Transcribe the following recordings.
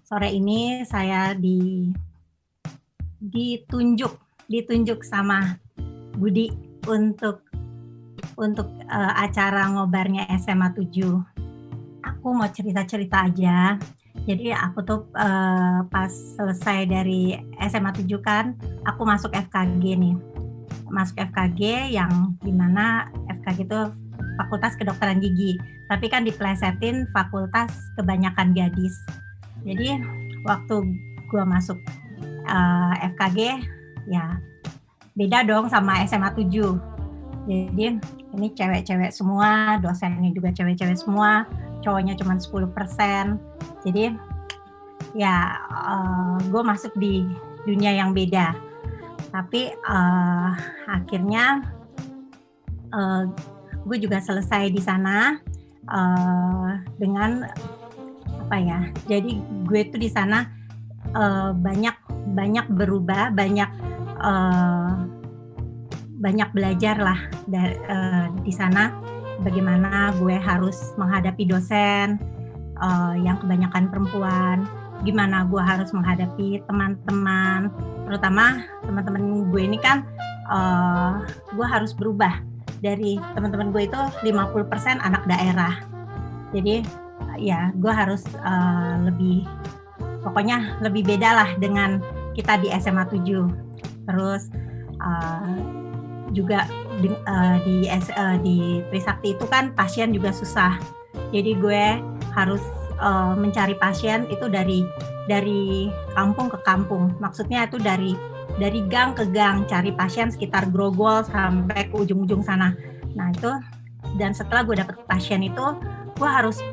Sore ini saya ditunjuk sama Budi untuk acara ngobarnya SMA 7. Aku mau cerita-cerita aja. Jadi aku tuh pas selesai dari SMA 7 kan, aku masuk FKG nih. Masuk FKG yang dimana FKG itu Fakultas Kedokteran Gigi. Tapi kan diplesetin fakultas kebanyakan gadis. Jadi waktu gue masuk FKG ya beda dong sama SMA 7. Jadi ini cewek-cewek semua, dosennya juga cewek-cewek semua, cowoknya cuma 10%. Jadi ya gue masuk di dunia yang beda. Tapi akhirnya gue juga selesai di sana dengan apa ya? Jadi gue tuh di sana banyak berubah, banyak belajar lah di sana. Bagaimana gue harus menghadapi dosen yang kebanyakan perempuan, gimana gue harus menghadapi teman-teman, terutama teman-teman gue ini kan gue harus berubah. Dari teman-teman gue itu 50% anak daerah. Jadi ya gue harus pokoknya lebih beda lah dengan kita di SMA 7. Terus juga di Trisakti itu kan pasien juga susah. Jadi gue harus mencari pasien itu dari kampung ke kampung. Maksudnya itu dari gang ke gang, cari pasien sekitar Grogol sampai ke ujung-ujung sana. Nah itu, dan setelah gue dapet pasien itu, gue harus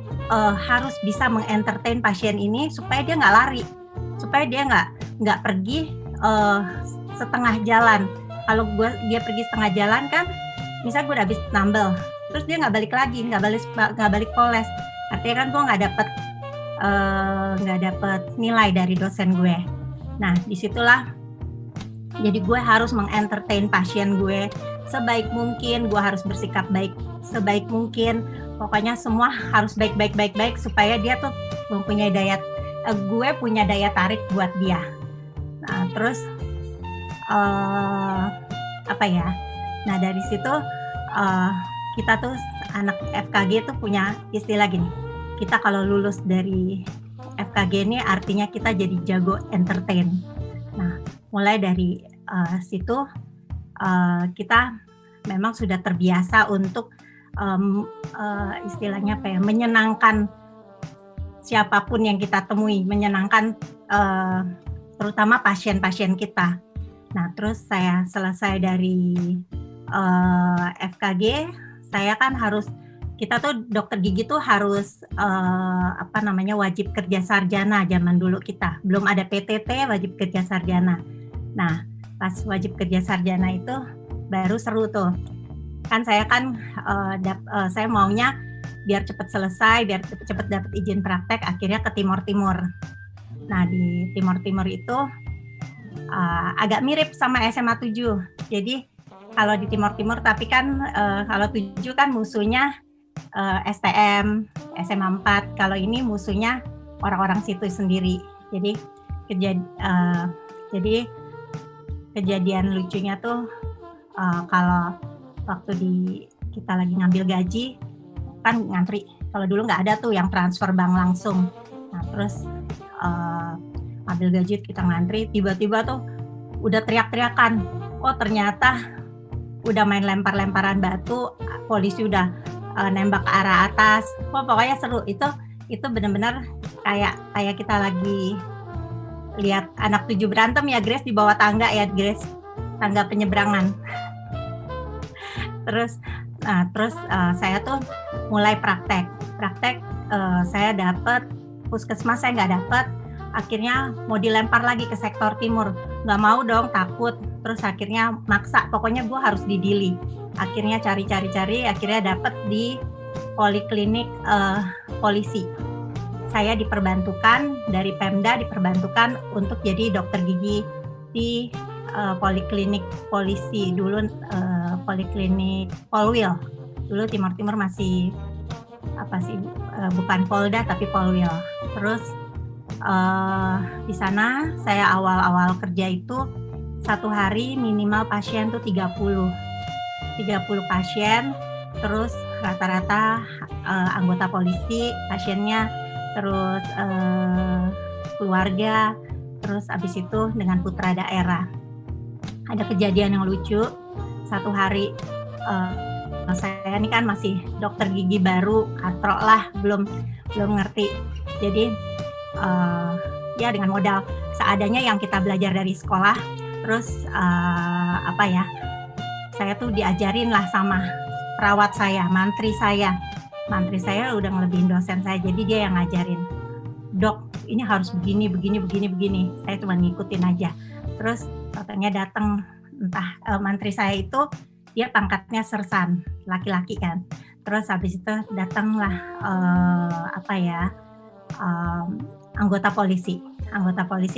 bisa mengentertain pasien ini supaya dia nggak lari, supaya dia nggak pergi setengah jalan. Kalau dia pergi setengah jalan kan, misalnya gue udah habis nambel, terus dia nggak balik lagi, nggak balik poles. Artinya kan gue nggak dapet nilai dari dosen gue. Nah disitulah. Jadi gue harus mengentertain pasien gue sebaik mungkin, gue harus bersikap baik sebaik mungkin. Pokoknya semua harus baik supaya dia tuh mempunyai gue punya daya tarik buat dia. Nah terus apa ya? Nah dari situ kita tuh anak FKG tuh punya istilah gini. Kita kalau lulus dari FKG ini artinya kita jadi jago entertain. Nah mulai dari situ kita memang sudah terbiasa untuk istilahnya apa ya, menyenangkan siapapun yang kita temui, menyenangkan terutama pasien-pasien kita. Nah terus saya selesai dari FKG, saya kan kita tuh dokter gigi tuh harus wajib kerja sarjana zaman dulu kita. Belum ada PTT, wajib kerja sarjana. Nah, pas wajib kerja sarjana itu baru seru tuh. Kan saya saya maunya biar cepat selesai, biar cepat dapat izin praktek, akhirnya ke Timur Timur. Nah, di Timur Timur itu agak mirip sama SMA 7. Jadi, kalau di Timur Timur tapi kan kalau 7 kan musuhnya STM, SMA 4. Kalau ini musuhnya orang-orang situ sendiri. Jadi kejadian lucunya tuh kalau waktu kita lagi ngambil gaji kan ngantri. Kalau dulu nggak ada tuh yang transfer bank langsung. Nah terus ngambil gaji kita ngantri, tiba-tiba tuh udah teriak-teriakan. Oh ternyata udah main lempar-lemparan batu, polisi udah nembak ke arah atas. Wah pokoknya seru. Itu benar-benar kayak kita lagi lihat anak 7 berantem ya Grace, di bawah tangga ya Grace, tangga penyeberangan. Terus saya tuh mulai praktek saya dapat puskesmas, saya nggak dapat, akhirnya mau dilempar lagi ke sektor timur, nggak mau dong, takut. Terus akhirnya maksa, pokoknya gue harus didili. Akhirnya cari, akhirnya dapat di poliklinik polisi. saya diperbantukan dari Pemda, diperbantukan untuk jadi dokter gigi di poliklinik polisi dulu, poliklinik Polwil. Dulu Timur Timur masih bukan Polda tapi Polwil. Terus di sana saya awal-awal kerja itu satu hari minimal pasien tuh 30 pasien, terus rata-rata anggota polisi pasiennya, terus keluarga, terus abis itu dengan putra daerah. Ada kejadian yang lucu, satu hari saya ini kan masih dokter gigi baru, katro lah, belum ngerti. Jadi ya dengan modal seadanya yang kita belajar dari sekolah, terus saya tuh diajarin lah sama perawat saya, mantri saya udah ngelebihin dosen saya, jadi dia yang ngajarin. Dok, ini harus begini. Saya cuma ngikutin aja. Terus katanya datang mantri saya itu dia pangkatnya sersan, laki-laki kan. Terus habis itu datanglah anggota polisi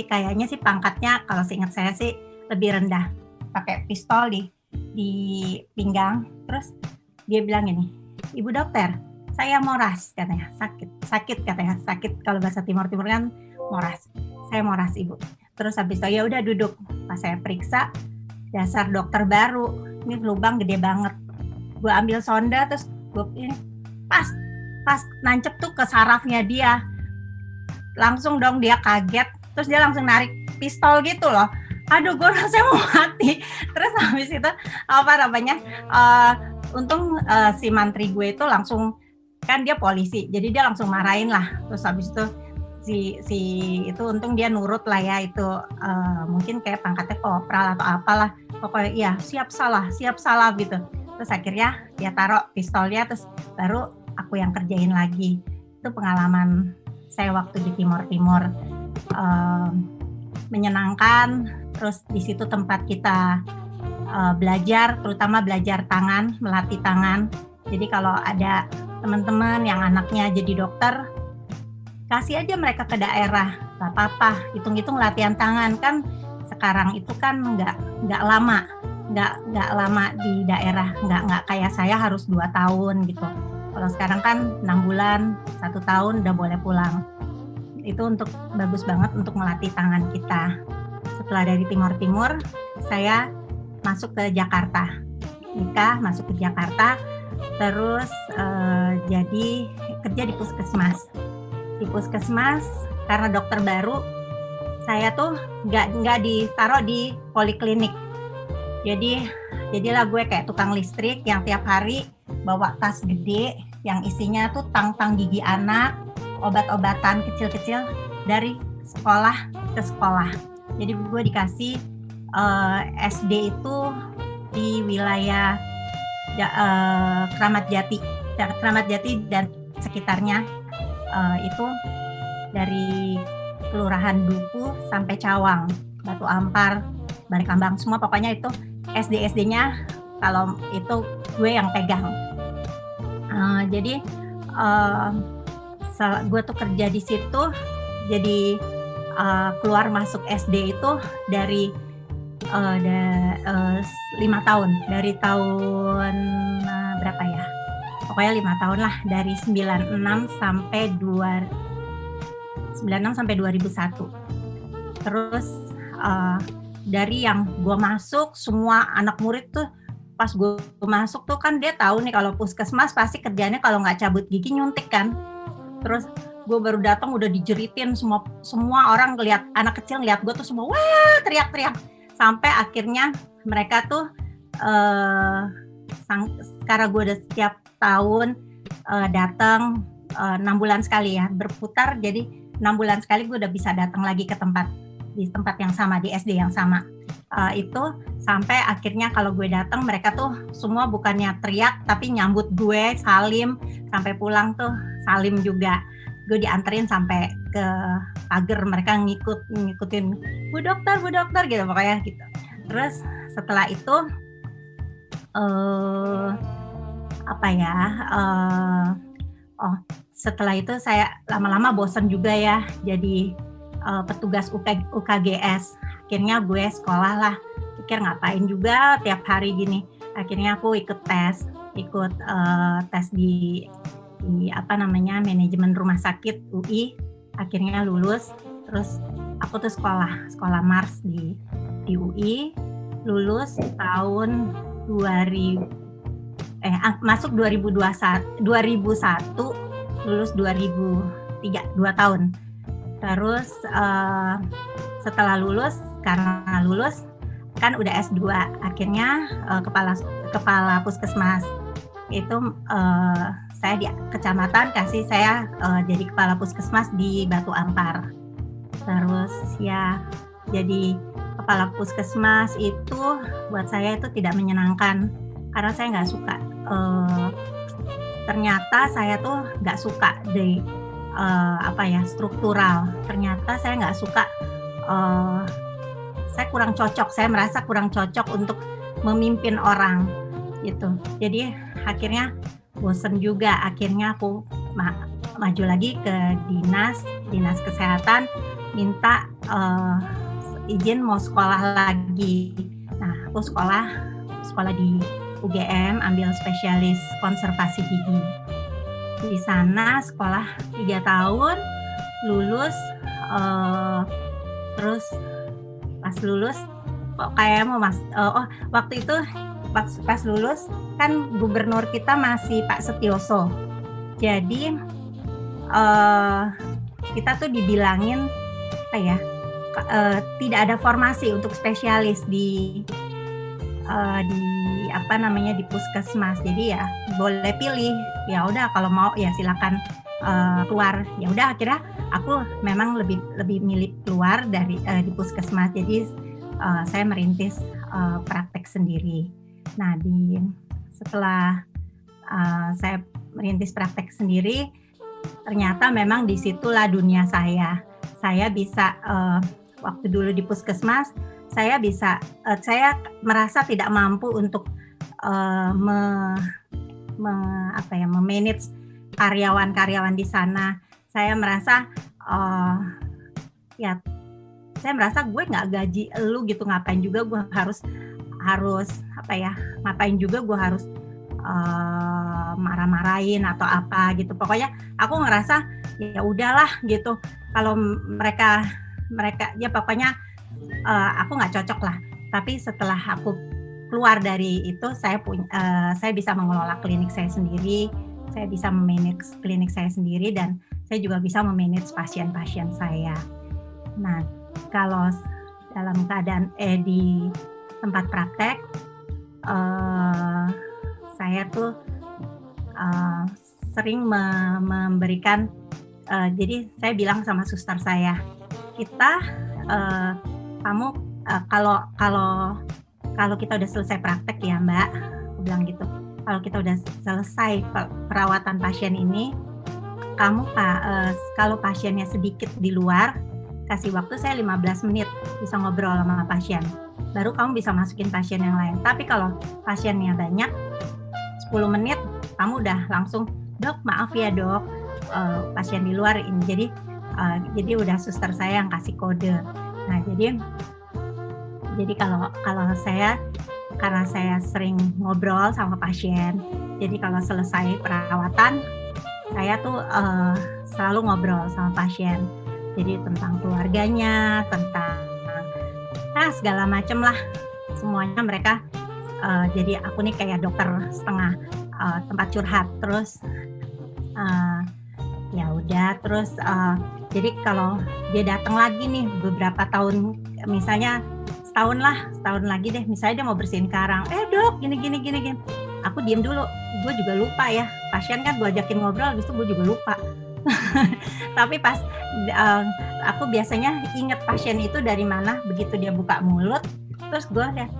kayaknya sih pangkatnya kalau seingat saya sih lebih rendah, pakai pistol di pinggang. Terus dia bilang gini, Ibu dokter, saya moras, katanya, sakit katanya, sakit kalau bahasa Timur kan moras, saya moras Ibu. Terus habis itu ya udah duduk, pas saya periksa, dasar dokter baru, ini lubang gede banget, gue ambil sonda, terus gue ini pas nancep tuh ke sarafnya dia, langsung dong dia kaget, terus dia langsung narik pistol gitu loh. Aduh, gue rasanya mau mati. Terus habis itu untung si mantri gue itu langsung, kan dia polisi, jadi dia langsung marahin lah. Terus habis itu si itu untung dia nurut lah ya, itu mungkin kayak pangkatnya kopral atau apalah, pokoknya iya siap salah gitu. Terus akhirnya dia taruh pistolnya, terus baru aku yang kerjain lagi. Itu pengalaman saya waktu di Timur menyenangkan. Terus di situ tempat kita belajar, terutama belajar tangan, melatih tangan. Jadi kalau ada teman-teman yang anaknya jadi dokter, kasih aja mereka ke daerah, nggak apa-apa. Hitung-hitung latihan tangan kan sekarang itu kan nggak lama di daerah, nggak kayak saya harus 2 tahun gitu. Kalau sekarang kan 6 bulan, 1 tahun udah boleh pulang. Itu bagus banget untuk melatih tangan kita. Setelah dari Timur, saya masuk ke Jakarta. Nikah, masuk ke Jakarta, terus jadi kerja di puskesmas. Di puskesmas, karena dokter baru, saya tuh nggak ditaruh di poliklinik. Jadilah gue kayak tukang listrik yang tiap hari bawa tas gede yang isinya tuh tang-tang gigi anak, obat-obatan kecil-kecil dari sekolah ke sekolah. Jadi gue dikasih SD itu di wilayah Kramat Jati dan sekitarnya, itu dari Kelurahan Duku sampai Cawang, Batu Ampar, Balekambang, semua pokoknya itu SD-nya kalau itu gue yang pegang. Jadi gue tuh kerja di situ, jadi keluar masuk SD itu dari 5 tahun, dari tahun berapa ya? Pokoknya 5 tahun lah, dari 96 sampai 2001. Terus dari yang gue masuk, semua anak murid tuh pas gue masuk tuh kan dia tahu nih kalau puskesmas pasti kerjanya kalau nggak cabut gigi nyuntik kan. Terus gue baru datang udah dijeritin, semua orang ngeliat, anak kecil ngeliat gue tuh semua wah teriak-teriak, sampai akhirnya mereka tuh sekarang gue udah setiap tahun datang 6 bulan sekali ya, berputar, jadi 6 bulan sekali gue udah bisa datang lagi ke di tempat yang sama, di SD yang sama. Itu sampai akhirnya kalau gue datang mereka tuh semua bukannya teriak tapi nyambut gue, salim, sampai pulang tuh salim juga. Gue dianterin sampai ke pagar, mereka ngikutin Bu dokter gitu pokoknya gitu. Terus setelah itu Oh, setelah itu saya lama-lama bosen juga ya jadi petugas UKGS. Akhirnya gue sekolah lah, pikir ngapain juga tiap hari gini. Akhirnya aku ikut tes di apa namanya, manajemen rumah sakit UI. Akhirnya lulus, terus aku tuh sekolah Mars di UI, lulus tahun 2000 masuk 2001, lulus 2003, 2 tahun. Terus setelah lulus, karena lulus kan udah S2, akhirnya kepala puskesmas itu saya di kecamatan kasih saya jadi kepala puskesmas di Batu Ampar. Terus ya jadi kepala puskesmas itu buat saya itu tidak menyenangkan karena saya nggak suka. Ternyata saya tuh nggak suka di struktural. Ternyata saya nggak suka. Saya kurang cocok. Saya merasa kurang cocok untuk memimpin orang gitu. Jadi akhirnya bosen juga. Akhirnya aku maju lagi ke dinas kesehatan, minta izin mau sekolah lagi. Nah, aku sekolah di UGM, ambil spesialis konservasi gigi. Di sana sekolah 3 tahun, lulus, terus pas lulus kok kayak mau waktu itu pas lulus kan gubernur kita masih Pak Setioso. Jadi kita tuh dibilangin tidak ada formasi untuk spesialis di puskesmas. Jadi ya boleh pilih. Ya udah kalau mau ya silakan keluar. Ya udah akhirnya aku memang lebih milih keluar dari di puskesmas. Jadi saya merintis praktek sendiri. Nah, setelah saya merintis praktek sendiri, ternyata memang disitulah dunia saya. Saya bisa waktu dulu di puskesmas, saya merasa tidak mampu untuk memanage karyawan-karyawan di sana. Saya merasa saya merasa gue nggak gaji lu gitu, ngapain juga gue harus ngapain juga gue harus marah-marahin atau apa gitu. Pokoknya aku ngerasa ya udahlah gitu. Kalau mereka ya pokoknya aku nggak cocok lah. Tapi setelah aku keluar dari itu, saya bisa mengelola klinik saya sendiri, saya bisa memanage klinik saya sendiri, dan saya juga bisa memanage pasien-pasien saya. Nah, kalau dalam keadaan di tempat praktek, saya tuh sering memberikan, jadi saya bilang sama suster saya, kamu kalau kita udah selesai praktek ya Mbak, aku bilang gitu, kalau kita udah selesai perawatan pasien ini, kamu kalau pasiennya sedikit di luar, kasih waktu saya 15 menit bisa ngobrol sama pasien, baru kamu bisa masukin pasien yang lain. Tapi kalau pasiennya banyak, 10 menit kamu udah langsung, dok maaf ya dok, pasien di luar ini. Jadi udah suster saya yang kasih kode. Nah jadi kalau saya, karena saya sering ngobrol sama pasien, jadi kalau selesai perawatan saya tuh selalu ngobrol sama pasien. Jadi tentang keluarganya, tentang segala macem lah, semuanya mereka. Jadi aku nih kayak dokter setengah, tempat curhat. Terus ya udah, terus jadi kalau dia datang lagi nih beberapa tahun, misalnya setahun lagi deh, misalnya dia mau bersihin karang, dok gini, aku diem dulu, gue juga lupa ya, pasien kan gue ajakin ngobrol, habis itu gue juga lupa. Tapi pas aku biasanya inget pasien itu dari mana, begitu dia buka mulut, terus gue lihat,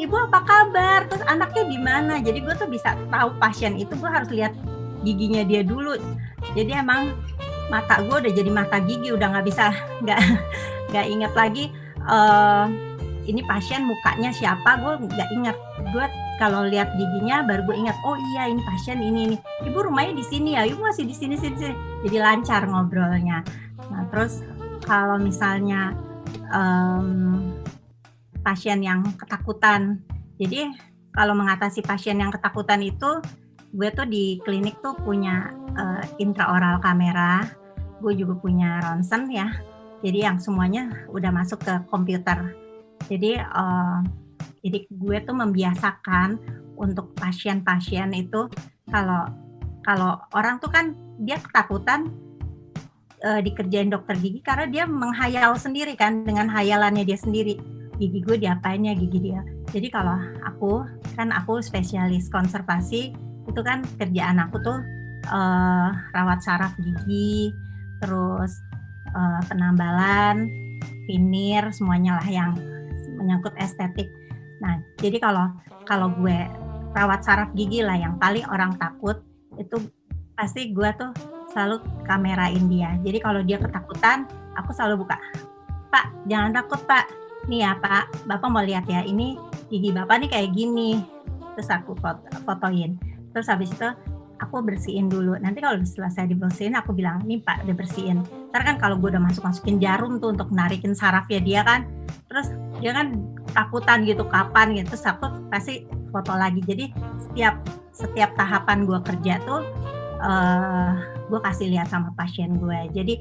ibu apa kabar, terus anaknya di mana. Jadi gue tuh bisa tahu pasien itu, gue harus lihat giginya dia dulu. Jadi emang mata gue udah jadi mata gigi, udah nggak inget lagi ini pasien mukanya siapa, gue nggak ingat. Gue kalau lihat giginya baru gue ingat, oh iya ini pasien ini. Ibu rumahnya di sini ya, ibu masih di sini. Jadi lancar ngobrolnya. Nah terus kalau misalnya pasien yang ketakutan, jadi kalau mengatasi pasien yang ketakutan itu, gue tuh di klinik tuh punya intraoral kamera, gue juga punya ronsen ya. Jadi yang semuanya udah masuk ke komputer. Jadi gue tuh membiasakan untuk pasien-pasien itu kalau orang tuh kan dia ketakutan dikerjain dokter gigi karena dia menghayal sendiri kan dengan hayalannya dia sendiri. Gigi gue diapain ya gigi dia. Jadi kalau aku spesialis konservasi, itu kan kerjaan aku tuh rawat saraf gigi, terus penambalan, veneer, semuanya lah yang menyangkut estetik. Nah, jadi kalau gue rawat saraf gigi lah yang paling orang takut, itu pasti gue tuh selalu kamerain dia. Jadi kalau dia ketakutan, aku selalu buka. Pak, jangan takut Pak. Nih ya Pak, Bapak mau lihat ya, ini gigi Bapak nih kayak gini. Terus aku fotoin. Terus habis itu aku bersihin dulu. Nanti kalau selesai dibersihin, aku bilang, nih Pak, udah bersihin. Ntar kan kalau gue udah masukin jarum tuh untuk narikin sarafnya dia kan, terus dia kan takutan gitu, kapan gitu. Terus aku pasti foto lagi. Jadi setiap tahapan gue kerja tuh, gue kasih lihat sama pasien gue. Jadi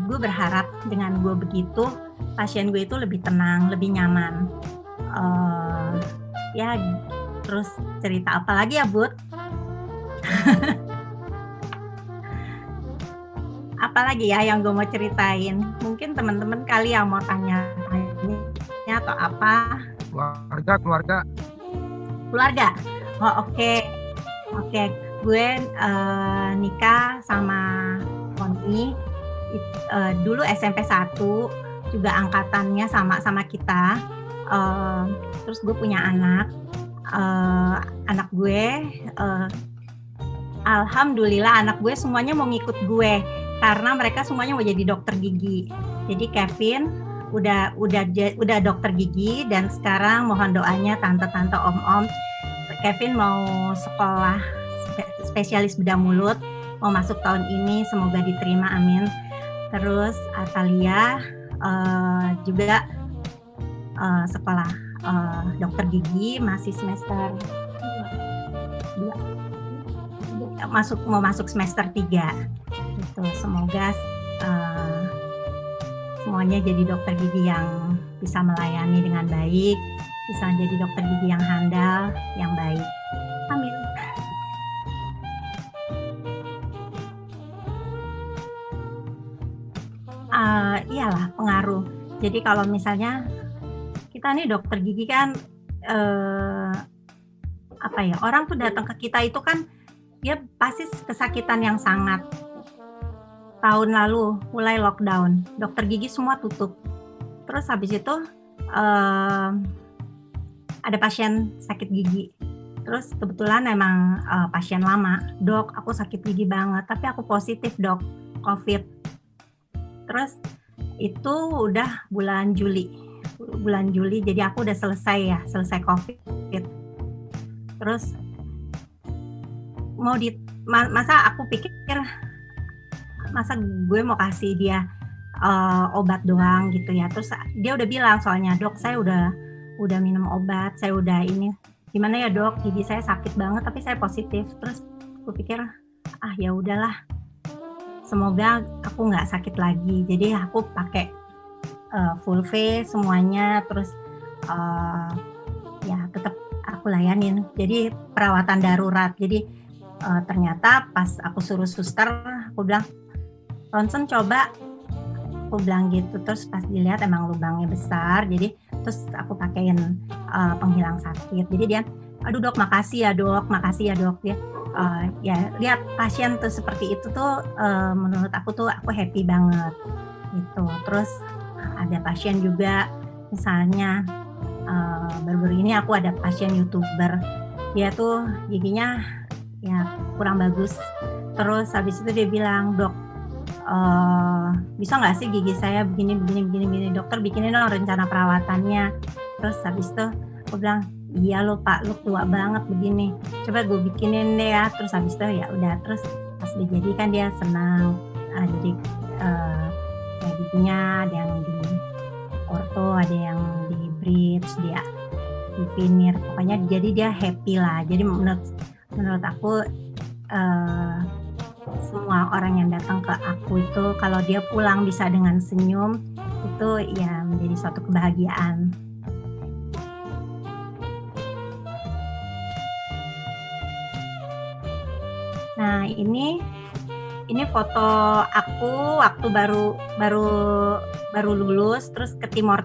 gue berharap dengan gue begitu, pasien gue itu lebih tenang, lebih nyaman. Ya, terus cerita apa lagi ya, Bud? Apalagi ya yang gue mau ceritain? Mungkin teman-teman kali yang mau tanya atau apa? Keluarga. Oh oke. Gue nikah sama Koni. Dulu SMP 1, juga angkatannya sama kita. Terus gue punya anak gue. Alhamdulillah anak gue semuanya mau ngikut gue karena mereka semuanya mau jadi dokter gigi. Jadi Kevin udah dokter gigi dan sekarang mohon doanya tante-tante, om-om, Kevin mau sekolah spesialis bedah mulut, mau masuk tahun ini, semoga diterima, amin. Terus Atalia juga sekolah dokter gigi, masih semester 2. Mau masuk semester 3 gitu. Semoga semuanya jadi dokter gigi yang bisa melayani dengan baik, bisa jadi dokter gigi yang handal, yang baik, amin. Iyalah pengaruh. Jadi kalau misalnya kita nih dokter gigi kan orang tuh datang ke kita itu kan dia pasti kesakitan yang sangat. Tahun lalu mulai lockdown, dokter gigi semua tutup. Terus habis itu ada pasien sakit gigi. Terus kebetulan emang pasien lama, dok aku sakit gigi banget, tapi aku positif dok, COVID. Terus itu udah bulan Juli, jadi aku udah selesai COVID. Terus masa aku pikir masa gue mau kasih dia obat doang gitu ya. Terus dia udah bilang, soalnya dok saya udah minum obat, saya udah ini, gimana ya dok, gigi saya sakit banget tapi saya positif. Terus aku pikir ya udahlah, semoga aku nggak sakit lagi. Jadi aku pakai full face semuanya, terus ya tetap aku layanin. Jadi perawatan darurat. Jadi ternyata pas aku suruh suster, aku bilang ronsen coba, aku bilang gitu. Terus pas dilihat emang lubangnya besar, jadi terus aku pakein penghilang sakit. Jadi dia, aduh dok makasih ya dok dia ya lihat pasien tuh seperti itu tuh menurut aku happy banget gitu. Terus ada pasien juga misalnya baru-baru ini aku ada pasien YouTuber, dia tuh giginya ya kurang bagus. Terus habis itu dia bilang, dok bisa nggak sih gigi saya begini, dokter bikinin dong rencana perawatannya. Terus habis itu aku bilang, iya lo Pak, lo tua banget begini, coba gue bikinin deh ya. Terus habis itu ya udah, terus pas dijadikan dia senang. Jadi kayak giginya ada yang di ortho, ada yang di bridge, dia di veneer, pokoknya jadi dia happy lah. Jadi menurut aku semua orang yang datang ke aku itu kalau dia pulang bisa dengan senyum, itu ya menjadi suatu kebahagiaan. Nah, ini foto aku waktu baru lulus terus ke Timur.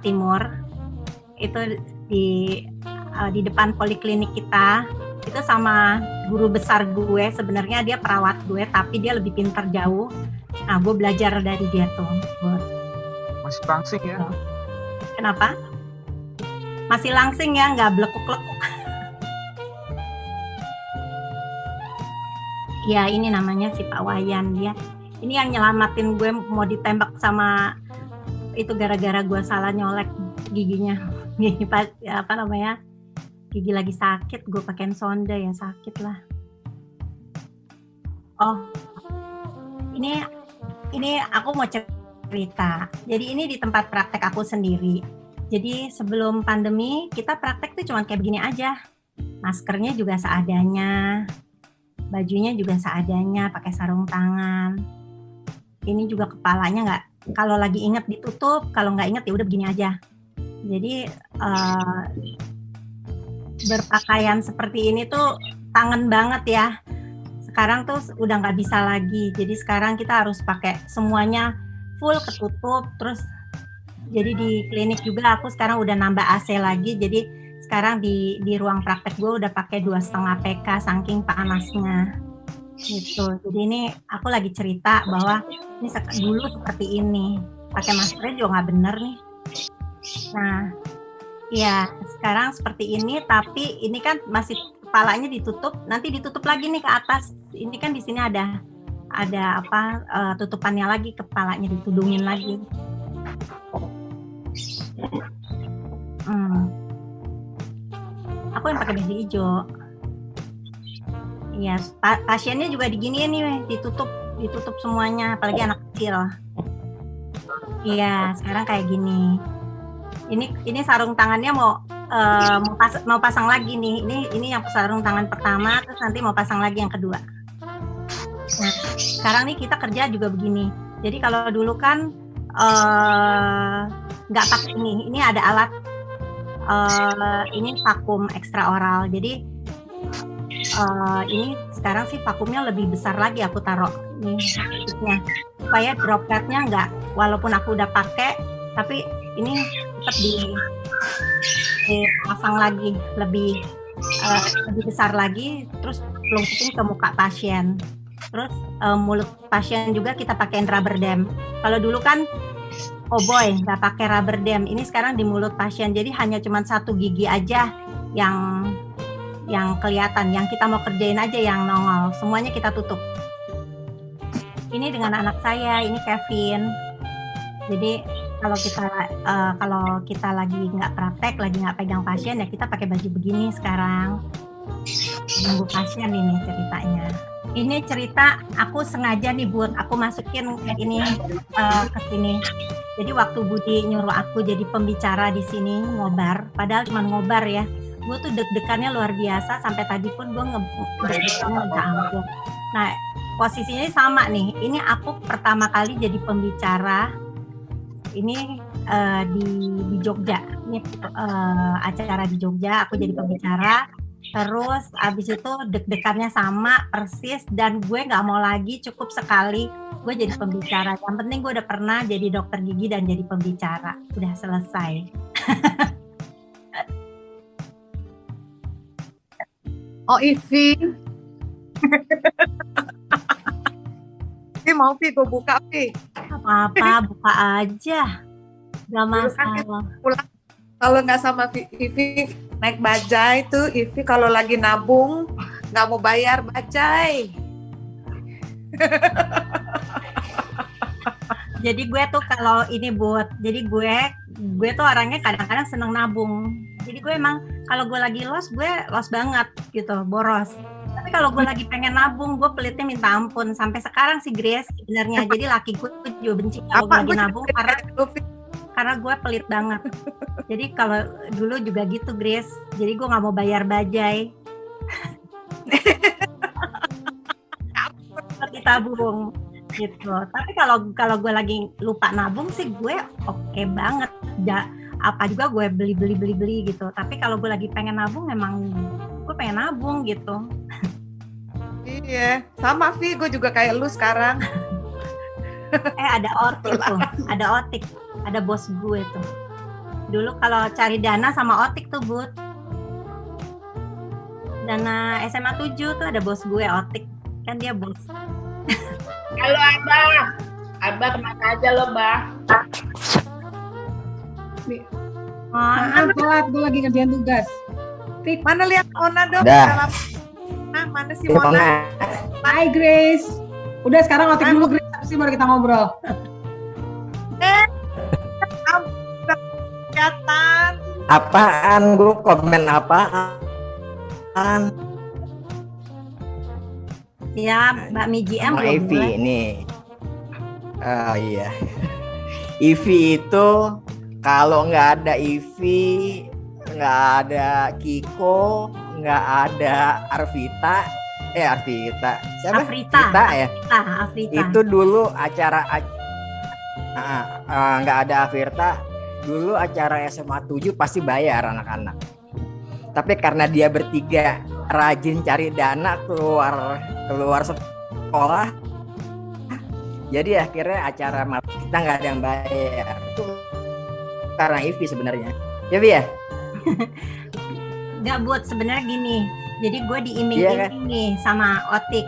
Itu di depan poliklinik kita. Itu sama guru besar gue, sebenarnya dia perawat gue tapi dia lebih pintar jauh. Nah, gue belajar dari dia tuh. Masih langsing ya? Kenapa? Masih langsing ya, nggak blekuk-lekuk. Ya, ini namanya si Pak Wayan, dia. Ini yang nyelamatin gue mau ditembak sama itu gara-gara gue salah nyolek giginya. Gigi gigi lagi sakit, gue pakein sonda ya sakit lah. Oh, ini aku mau cerita. Jadi ini di tempat praktek aku sendiri. Jadi sebelum pandemi kita praktek tuh cuma kayak begini aja. Maskernya juga seadanya, bajunya juga seadanya, pakai sarung tangan. Ini juga kepalanya nggak, kalau lagi inget ditutup, kalau nggak inget ya udah begini aja. Jadi berpakaian seperti ini tuh kangen banget ya. Sekarang tuh udah nggak bisa lagi. Jadi sekarang kita harus pakai semuanya full ketutup. Terus jadi di klinik juga aku sekarang udah nambah AC lagi. Jadi sekarang di ruang praktek gue udah pakai 2,5 PK saking panasnya. Gitu. Jadi ini aku lagi cerita bahwa ini dulu seperti ini. Pakai maskernya juga nggak bener nih. Nah, ya, sekarang seperti ini, tapi ini kan masih kepalanya ditutup, nanti ditutup lagi nih ke atas. Ini kan di sini ada tutupannya lagi, kepalanya ditudungin lagi. Aku yang pakai baju hijau. Iya, pasiennya juga diginiin nih, ditutup semuanya, apalagi anak kecil. Iya, sekarang kayak gini. Ini sarung tangannya mau pasang lagi nih. Ini yang sarung tangan pertama, terus nanti mau pasang lagi yang kedua. Nah, sekarang nih kita kerja juga begini. Jadi kalau dulu kan nggak pakai ini. Ini ada alat ini vakum ekstra oral. Jadi ini sekarang sih vakumnya lebih besar lagi aku taruh nih supaya dropletnya nggak, walaupun aku udah pakai tapi ini tetap dipasang lagi lebih besar lagi, terus pelungkupin ke muka pasien. Terus mulut pasien juga kita pakein rubber dam. Kalau dulu kan nggak pakai rubber dam, ini sekarang di mulut pasien, jadi hanya cuma satu gigi aja yang kelihatan, yang kita mau kerjain aja yang nongol, semuanya kita tutup. Ini dengan anak saya, ini Kevin. Jadi kalau kita lagi nggak praktek, lagi nggak pegang pasien, ya kita pakai baju begini sekarang. Nunggu pasien ini ceritanya. Ini cerita aku sengaja nih buat aku masukin kayak ini ke sini. Jadi waktu Budi nyuruh aku jadi pembicara di sini ngobar, padahal cuma ngobar ya. Gue tuh deg-degannya luar biasa, sampai tadi pun gue deg-degannya udah ampun. Nah, posisinya sama nih. Ini aku pertama kali jadi pembicara. Ini di Jogja. Ini acara di Jogja, aku jadi pembicara. Terus abis itu deg-degannya sama persis, dan gue nggak mau lagi, cukup sekali gue jadi pembicara. Yang penting gue udah pernah jadi dokter gigi dan jadi pembicara, udah selesai. Oh Ivi, Ivi mau Pi, gue buka Pi. Apa-apa, buka aja, gak masalah. Pulang kalau nggak sama Ivi naik bajai tuh, Ivi kalau lagi nabung nggak mau bayar bajai. Jadi gue tuh kalau ini jadi gue tuh orangnya kadang-kadang seneng nabung. Jadi gue emang kalau gue lagi gue los banget gitu, boros. Tapi kalau gue lagi pengen nabung, gue pelitnya minta ampun. Sampai sekarang sih Grace sebenarnya. Jadi laki gue juga benci kalau gue lagi nabung karena gue pelit banget. Jadi kalau dulu juga gitu Grace. Jadi gue nggak mau bayar bajai. Seperti tabung gitu. Tapi kalau gue lagi lupa nabung sih gue oke banget. Apa juga gue beli gitu. Tapi kalau gue lagi pengen nabung memang gue pengen nabung gitu. Iya, sama Vi, gue juga kayak lu sekarang. Ada Otik tuh, ada bos gue tuh. Dulu kalau cari dana sama Otik tuh Bud. Dana SMA 7 tuh ada bos gue Otik, kan dia bos. Halo Abah kemana aja lo Bah? Gue lagi ngerjain tugas. Tik, mana lihat Mona dong? Dah. Mana sih Mona? Hai Grace. Udah sekarang Otik dulu Grace, habis ini baru kita ngobrol. Kelihatan. Apaan? Gue komen apaan? Ya, Mbak MGM Sama belum Ivy mulai. ini. Oh iya. Ivy itu kalau nggak ada Ivy, nggak ada Kiko, nggak ada Arvita. Siapa? Afrita. Ya. Afrita. Itu dulu acara nggak ada Afrita. Dulu acara SMA 7 pasti bayar anak-anak. Tapi karena dia bertiga rajin cari dana keluar sekolah, jadi akhirnya acara kita nggak ada yang bayar. Itu karena Ivy sebenarnya. Ya Vi ya? Nggak buat sebenarnya gini. Jadi gue diiming-iming Iya, kan? nih sama Otik.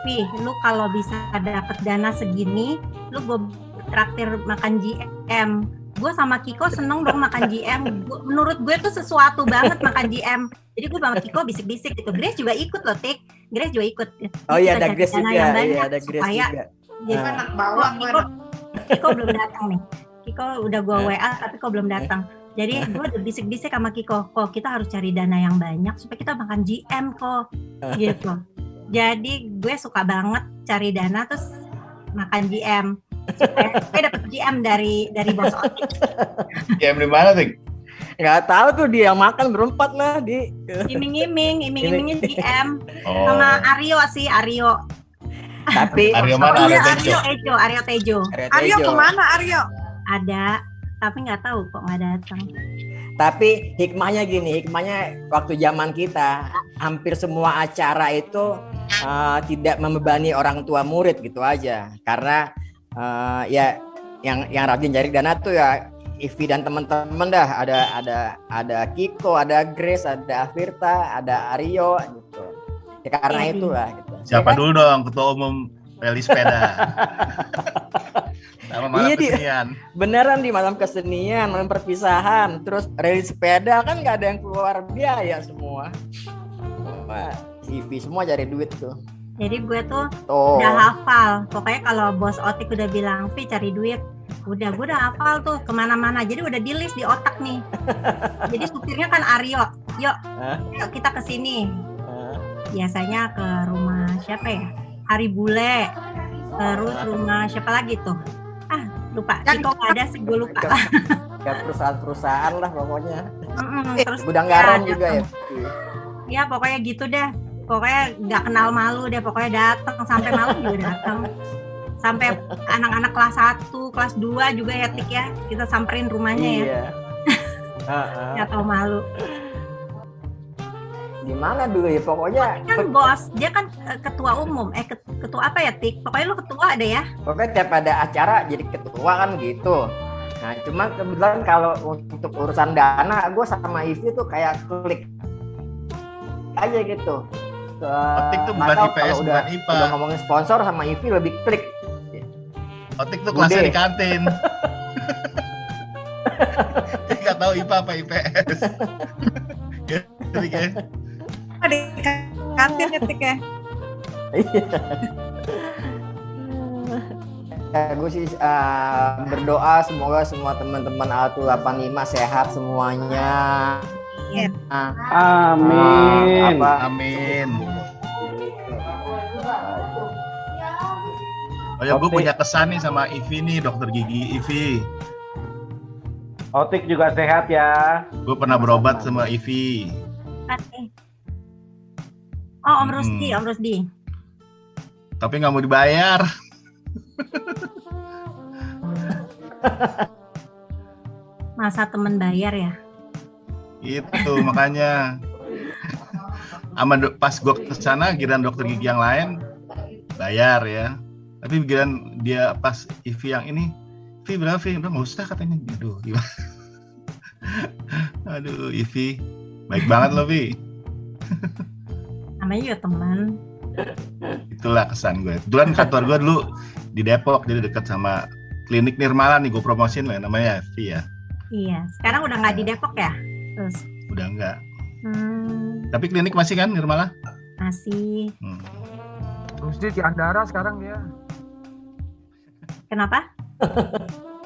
Vi, lu kalau bisa dapet dana segini, lu gue traktir makan GM. Gue sama Kiko seneng dong makan GM. Menurut gue tuh sesuatu banget makan GM. Jadi gue sama Kiko bisik-bisik gitu. Grace juga ikut loh, Tik. Grace juga ikut. Oh iya, ada Kita Grace cari dana juga. yang banyak Iya, ada Grace supaya juga. jadi Anak bawang Kiko belum datang nih. Kiko udah gue WA tapi kok belum datang. Jadi gue udah bisik-bisik sama Kiko, kok kita harus cari dana yang banyak supaya kita makan GM kok, gitu. Jadi gue suka banget cari dana terus makan GM. Supaya dapat GM dari bos Otik. GM di mana sih? Nggak tahu tuh dia yang makan berempat lah di. Iming-imingnya GM Oh. sama Aryo. Tapi Aryo mana? Iya, Aryo Tejo. Aryo kemana Aryo? Ada, tapi nggak tahu kok nggak datang. Tapi hikmahnya waktu zaman kita hampir semua acara itu tidak membebani orang tua murid gitu aja. Karena ya yang rajin cari dana tuh ya Ivy dan teman-teman dah. Ada Kiko, ada Grace, ada Afirta, ada Aryo gitu. Ya, karena itulah gitu. Siapa dulu dong ketua umum rally sepeda? Sama malam kesenian. Beneran di malam kesenian, malam perpisahan, terus rally sepeda kan nggak ada yang keluar biaya semua. Ivy semua cari duit tuh. Jadi gue tuh udah hafal. Pokoknya kalau bos Otik udah bilang, Vi cari duit, gue udah hafal tuh kemana-mana. Jadi udah di list di otak nih. Jadi supirnya kan Aryo, yuk kita kesini. Biasanya ke rumah siapa ya? Hari Bule. Terus rumah siapa lagi tuh? Lupa. Kiko nggak ada sih, gue lupa. Kayak perusahaan-perusahaan lah pokoknya. Terus Gudang garam juga ya. Ya pokoknya gitu deh. Pokoknya nggak kenal malu deh. Pokoknya datang sampai malam juga datang. Sampai anak-anak kelas 1, kelas 2 juga ya Tik ya. Kita samperin rumahnya ya. Iya. Nggak tahu malu. Gimana dulu ya pokoknya. Kan bos, dia kan ketua umum. Ketua apa ya Tik? Pokoknya lu ketua ada ya. Pokoknya tiap ada acara jadi ketua kan gitu. Nah cuma kebetulan kalau untuk urusan dana gue sama Ivy tuh kayak klik aja gitu. Otik tuh bukan IPS, bukan IPA. Udah ngomongin sponsor sama Ivy lebih klik. Otik tuh kelasnya di kantin. Dia nggak tahu IPA apa IPS. Ya, Tik ya. Di kantin ya Tik ya. Ya, gue sih berdoa semoga semua teman-teman Altu 85 sehat semuanya. Amin. Amin. Oh ya, gue punya kesan nih sama Ivi nih, dokter gigi Ivi. Otik juga sehat ya. Gue pernah berobat sama Ivi. Oh, Om Rusdi. Tapi nggak mau dibayar. Masa temen bayar ya? Itu makanya. Pas gue kesana, giliran dokter gigi yang lain bayar ya. Tapi giliran dia pas Ivi yang ini, Ivi berapa? Ivi udah nggak usah katanya. Aduh, gimana? Aduh, Ivi baik banget loh, Vi. Namanya juga teman. Itulah kesan gue. Kebetulan kantor gue dulu di Depok, jadi dekat sama klinik Nirmala nih, gue promosin lah, namanya Vi ya. Iya, sekarang udah nggak di Depok ya? Terus? Udah enggak. Tapi klinik masih kan Nirmala? Masih. Terus dia di Andara sekarang dia. Kenapa?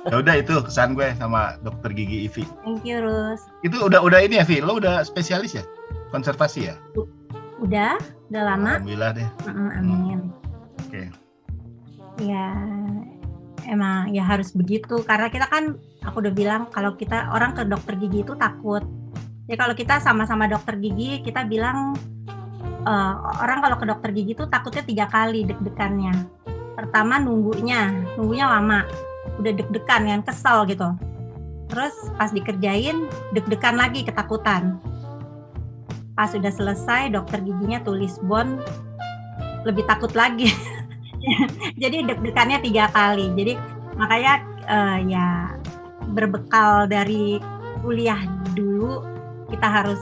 Ya udah, itu kesan gue sama dokter gigi Ivi. Thank you, Rus. Itu udah ini ya, Vi? Lo udah spesialis ya? Konservasi ya? Udah lama. Alhamdulillah deh. Amin. Oke. Ya, emang ya harus begitu karena kita kan, aku udah bilang kalau kita orang ke dokter gigi itu takut. Ya kalau kita sama-sama dokter gigi, kita bilang orang kalau ke dokter gigi itu takutnya 3 kali deg-degannya. Pertama nunggunya lama, udah deg-degan kan, kesel gitu. Terus pas dikerjain deg-degan lagi, ketakutan. Pas udah selesai dokter giginya tulis bond, lebih takut lagi. Jadi deg-degannya 3 kali. Jadi makanya ya berbekal dari kuliah dulu kita harus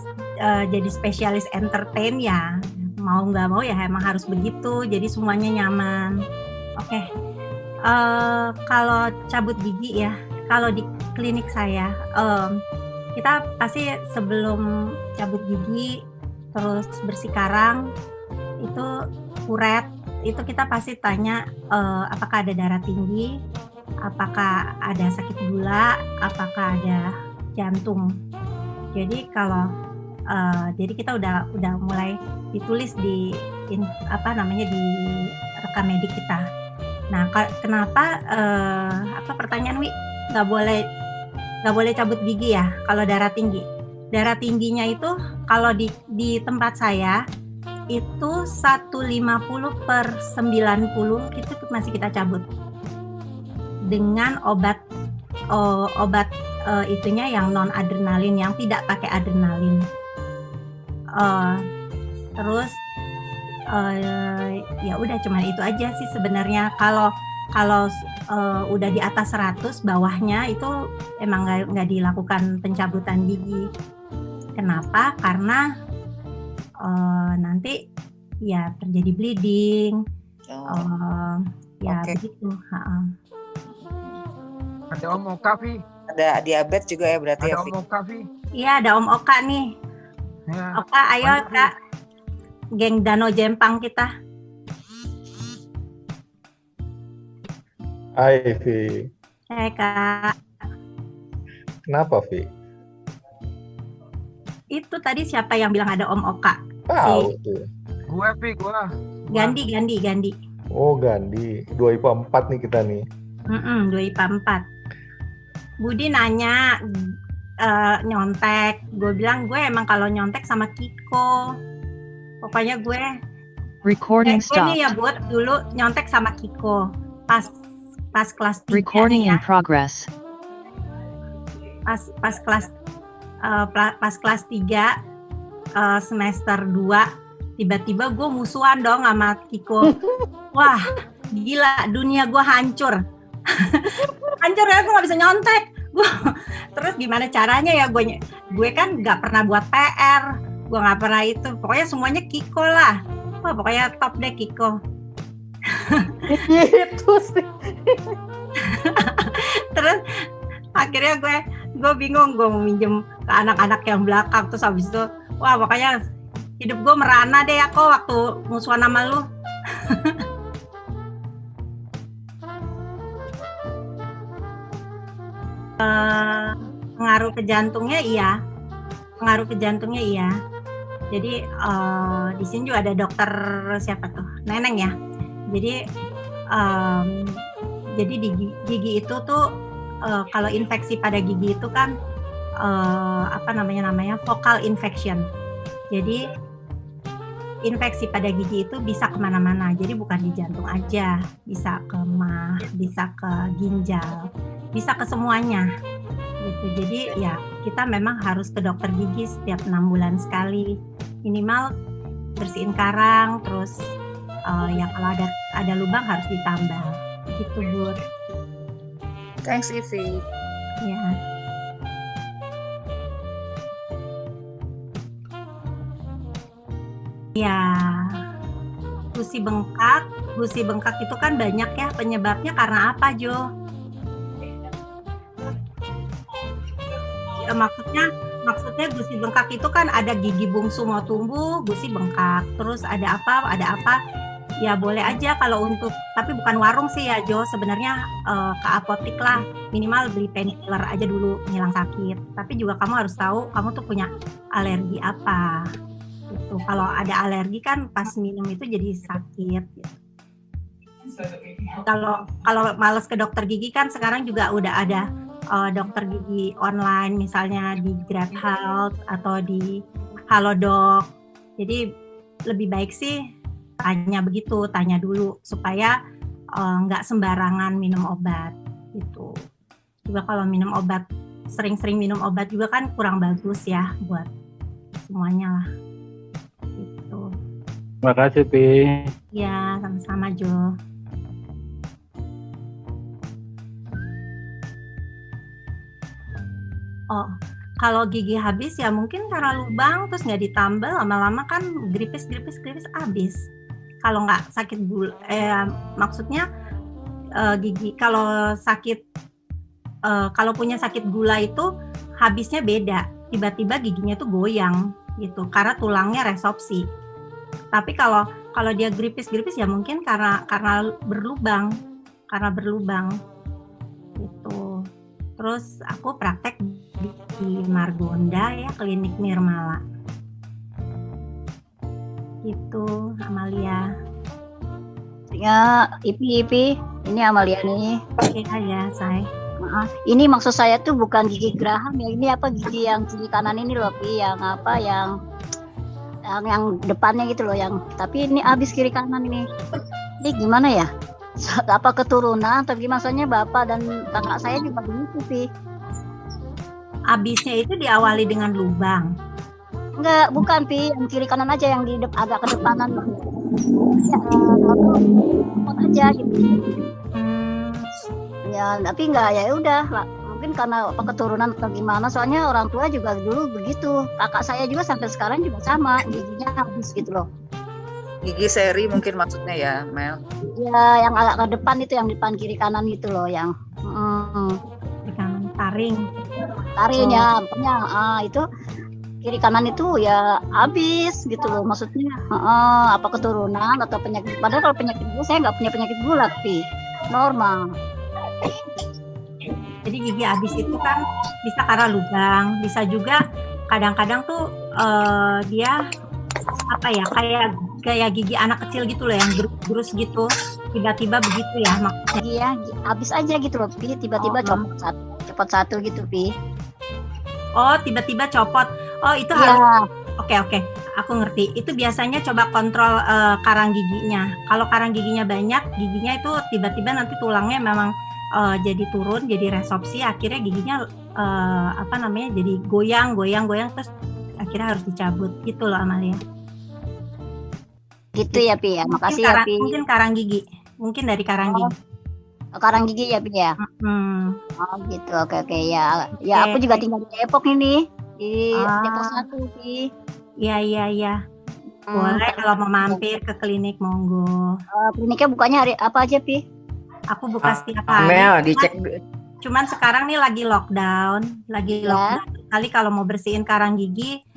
jadi spesialis entertain ya. Mau nggak mau ya emang harus begitu. Jadi semuanya nyaman. Oke. Kalau cabut gigi ya, kalau di klinik saya kita pasti sebelum cabut gigi terus bersih karang itu kuret, itu kita pasti tanya apakah ada darah tinggi, apakah ada sakit gula, apakah ada jantung. Jadi kalau jadi kita udah mulai ditulis di di rekam medik kita. Nah, kenapa pertanyaan Wi nggak boleh cabut gigi ya kalau darah tinggi? Darah tingginya itu kalau di tempat saya itu 150/90 itu masih kita cabut dengan obat itunya yang non adrenalin, yang tidak pakai adrenalin. Terus ya udah cuman itu aja sih sebenarnya. Kalau udah di atas 100 bawahnya itu emang nggak dilakukan pencabutan gigi. Kenapa? Karena nanti ya terjadi bleeding. Ya begitu. Ada Om Oka, Vi. Ada diabetes juga ya berarti Ada ya, Om Oka, Vi. Iya, ada Om Oka nih. Ya. Oka, ayo Kak. Geng Danau Jempang kita. Hai, Vi. Hai Kak. Kenapa, Vi? Itu tadi siapa yang bilang ada Om Oka? Tahu tuh. Gue, Vi, gue. Gandhi. Oh, Gandhi. 2 IPA 4 nih kita nih. 2 IPA 4. Budi nanya nyontek. Gue bilang gue emang kalau nyontek sama Kiko. Pokoknya gue Recording gue nih ya stopped. buat dulu nyontek sama Kiko pas kelas 3 Recording nih ya. in progress. Pas kelas 3 semester 2 tiba-tiba gue musuhan dong sama Kiko. Wah, gila, dunia gue hancur. Hancur ya, gue nggak bisa nyontek. Terus gimana caranya ya, gue kan nggak pernah buat PR, gue nggak pernah itu, pokoknya semuanya Kiko lah. Wah, pokoknya top deh Kiko. Gitu sih. Terus akhirnya gue bingung, gue mau minjem ke anak-anak yang belakang. Terus habis itu wah pokoknya hidup gue merana deh ya kok waktu musuhan sama lu. Pengaruh ke jantungnya iya. Jadi di sini juga ada dokter siapa tuh, Neneng ya. Jadi di gigi itu tuh kalau infeksi pada gigi itu kan namanya focal infection. Jadi infeksi pada gigi itu bisa kemana-mana. Jadi bukan di jantung aja, bisa ke mah, bisa ke ginjal, bisa ke semuanya. Gitu. Jadi ya kita memang harus ke dokter gigi setiap 6 bulan sekali. Minimal bersihin karang, terus ya kalau ada lubang harus ditambal. Gitu, Bud. Thanks, Ivi. Ya. Ya, gusi bengkak itu kan banyak ya penyebabnya karena apa, Jo? Maksudnya gusi bengkak itu kan ada gigi bungsu mau tumbuh, gusi bengkak. Terus ada apa? Ya boleh aja kalau untuk, tapi bukan warung sih ya, Jo. Sebenarnya ke apotik lah, minimal beli painkiller aja dulu ngilang sakit. Tapi juga kamu harus tahu kamu tuh punya alergi apa. Gitu. Kalau ada alergi kan pas minum itu jadi sakit. Gitu. Kalau males ke dokter gigi kan sekarang juga udah ada dokter gigi online, misalnya di Grab Health atau di Halodoc. Jadi lebih baik sih tanya dulu supaya nggak sembarangan minum obat gitu. Juga kalau minum obat, sering-sering minum obat juga kan kurang bagus ya buat semuanya lah. Gitu. Terima kasih, Pi. Ya, sama-sama, Jo. Oh, kalau gigi habis ya mungkin karena lubang terus nggak ditambal, lama-lama kan gripis habis. Kalau nggak sakit maksudnya gigi kalau sakit kalau punya sakit gula itu habisnya beda, tiba-tiba giginya tuh goyang gitu karena tulangnya resorpsi. Tapi kalau dia gripis ya mungkin karena berlubang gitu. Terus aku praktek di Margonda ya, klinik Nirmala. Gitu, Amalia. Ya, Ipi, ini Amalia nih. Iya ya, say. Maaf, ini maksud saya tuh bukan gigi geraham ya, ini apa gigi yang kiri kanan ini loh, Pi, yang depannya gitu loh, tapi ini habis kiri kanan ini. Ini gimana ya? Apa keturunan atau gimana? Maksudnya bapak dan kakak saya juga begitu, Pi. Abisnya itu diawali dengan lubang? Enggak, bukan, Pi, yang kiri kanan aja, yang di agak ke depanan. Ya, aja gitu. Ya, tapi enggak, ya udah lah. Mungkin karena apa keturunan atau gimana, soalnya orang tua juga dulu begitu. Kakak saya juga sampai sekarang juga sama, giginya habis gitu loh. Gigi seri mungkin maksudnya ya, Mel? Ya, yang agak ke depan itu, yang depan kiri kanan gitu loh, yang kiri kanan taring ya, pokoknya itu kiri kanan itu ya habis gitu loh, maksudnya apa keturunan atau penyakit. Padahal kalau penyakit gula saya nggak punya penyakit gula, Pi, normal. Jadi gigi habis itu kan bisa karena lubang, bisa juga kadang-kadang tuh dia apa ya, kayak gigi anak kecil gitu loh, yang gerus gitu, tiba-tiba begitu ya maksudnya. Iya, habis aja gitu loh, Pi, tiba-tiba copot satu gitu, Pi. Oh, tiba-tiba copot. Oh, itu ya. Harus. Oke, aku ngerti. Itu biasanya coba kontrol karang giginya. Kalau karang giginya banyak, giginya itu tiba-tiba nanti tulangnya memang jadi turun, jadi resorpsi, akhirnya giginya jadi goyang terus akhirnya harus dicabut. Gitu loh, Amalia. Gitu ya, Pi ya. Makasih ya, Pi. Mungkin karang gigi. Mungkin dari karang gigi. Karang gigi ya, Pi ya. Oh gitu, oke ya. Ya aku juga tinggal di Depok ini, di Depok 1, Pi. Iya. Boleh kalau mau mampir ke klinik, monggo. Kliniknya bukanya hari apa aja, Pi? Aku buka setiap hari. Dicek. Cuman sekarang nih lagi lockdown. Kali kalau mau bersihin karang gigi,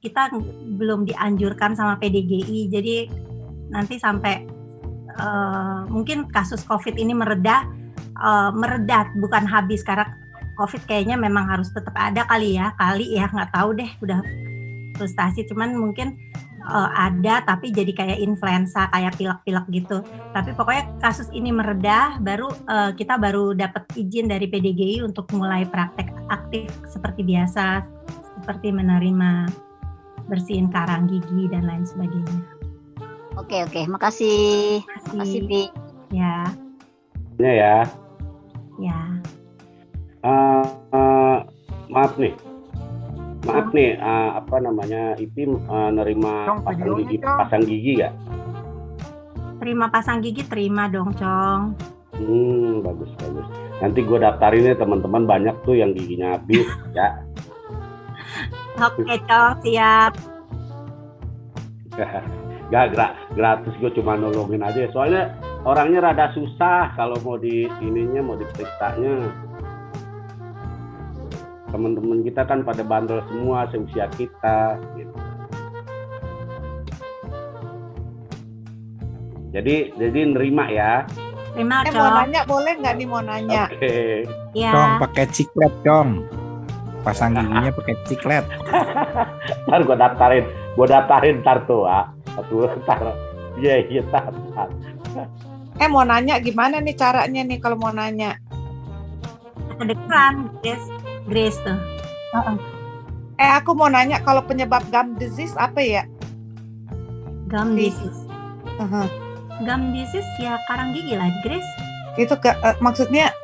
kita belum dianjurkan sama PDGI. Jadi nanti sampai mungkin kasus COVID ini mereda, meredat, bukan habis, karena COVID kayaknya memang harus tetap ada kali ya, nggak tahu deh, udah frustasi, cuman mungkin ada tapi jadi kayak influenza, kayak pilek-pilek gitu. Tapi pokoknya kasus ini meredah, baru kita baru dapat izin dari PDGI untuk mulai praktek aktif seperti biasa, seperti menerima bersihin karang gigi dan lain sebagainya. Oke, makasih. Makasih, Bi. Ya. Ya. Maaf nih, apa namanya, Ipi nerima pasang gigi ya? Terima pasang gigi, terima dong, Cong. Bagus. Nanti gue daftarin ya, teman-teman banyak tuh yang giginya habis ya. Oke, Cong, siap. Gak gratis, gue cuma nolongin aja. Soalnya orangnya rada susah kalau mau diperiksanya. Teman-teman kita kan pada bandel semua seusia kita. Gitu. Jadi nerima ya. Terima, Cong. Mau nanya boleh nggak nih, mau nanya? Oke. Ya. Cong, pakai ciklet, Cong. Pasang giginya pakai ciklet. Ntar gue daftarin ntar tuh, ntar. Iya, ntar. Mau nanya gimana nih caranya nih kalau mau nanya? Kedengeran, Grace tuh. Aku mau nanya kalau penyebab gum disease apa ya? Gum disease. Gum disease ya karang gigi lah, Grace. Itu maksudnya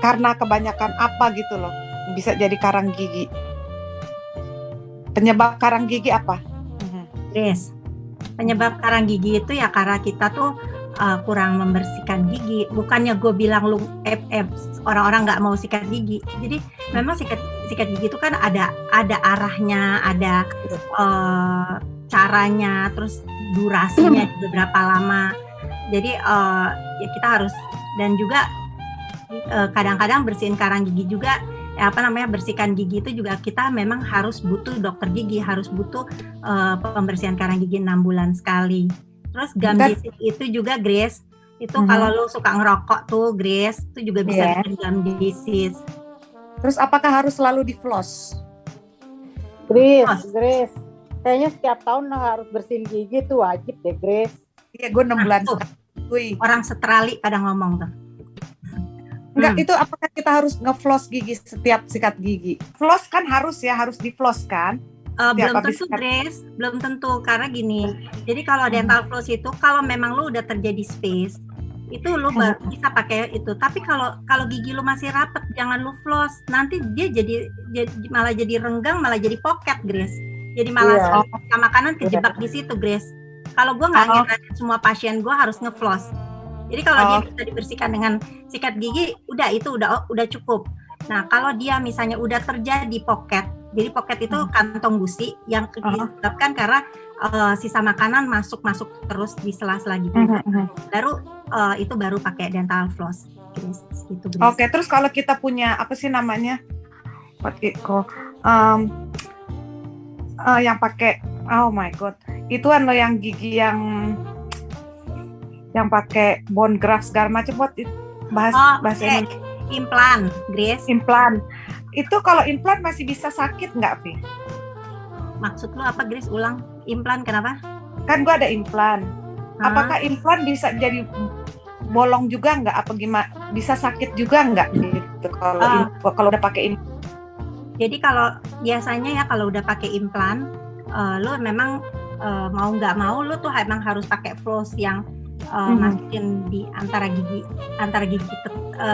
karena kebanyakan apa gitu loh, bisa jadi karang gigi. Penyebab karang gigi apa? Grace, penyebab karang gigi itu ya karena kita tuh kurang membersihkan gigi. Bukannya gue bilang lu orang-orang nggak mau sikat gigi. Jadi memang sikat gigi itu kan ada arahnya, ada caranya, terus durasinya berapa lama. Jadi ya kita harus, dan juga kadang-kadang bersihin karang gigi juga, bersihkan gigi itu juga kita memang harus butuh dokter gigi, harus butuh pembersihan karang gigi 6 bulan sekali. Terus gum disease itu juga, Grace, itu kalau lu suka ngerokok tuh, Grace, itu juga bisa bikin gum disease. Terus apakah harus selalu di floss? Grace, kayaknya setiap tahun harus bersihin gigi tuh wajib deh, Grace. Iya, gue 6 bulan sekali. Orang Australia pada ngomong tuh. Enggak, itu apakah kita harus nge-floss gigi setiap sikat gigi? Floss kan harus di floss kan? Belum tentu, Grace, belum tentu, karena gini. Jadi kalau dental floss itu kalau memang lu udah terjadi space, itu lu baru bisa pakai itu. Tapi kalau gigi lu masih rapet, jangan lu floss. Nanti dia malah jadi renggang, malah jadi pocket, Grace. Jadi malah makanan kejebak di situ, Grace. Kalau gue nggak nyaranin semua pasien gue harus nge-floss. Jadi kalau dia bisa dibersihkan dengan sikat gigi, itu udah cukup. Nah, kalau dia misalnya udah terjadi pocket, jadi pocket itu kantong gusi yang disebabkan karena sisa makanan masuk terus di sela-sela gigi. Itu baru pakai dental floss. Gitu, Oke, terus kalau kita punya apa sih namanya? Yang pakai, oh my god, itu kan lo yang gigi yang pakai bone graft segala macam, buat bahasa Indonesia. Implan, Grace. Implan. Itu kalau implan masih bisa sakit nggak, Pi? Maksud lu apa, Grace? Ulang. Implan kenapa? Kan gua ada implan. Apakah implan bisa jadi bolong juga nggak? Apa gimana? Bisa sakit juga nggak? Gitu kalau udah pakai implan. Jadi kalau biasanya ya kalau udah pakai implan, lu memang mau nggak mau lu tuh emang harus pakai floss yang masukin di antara gigi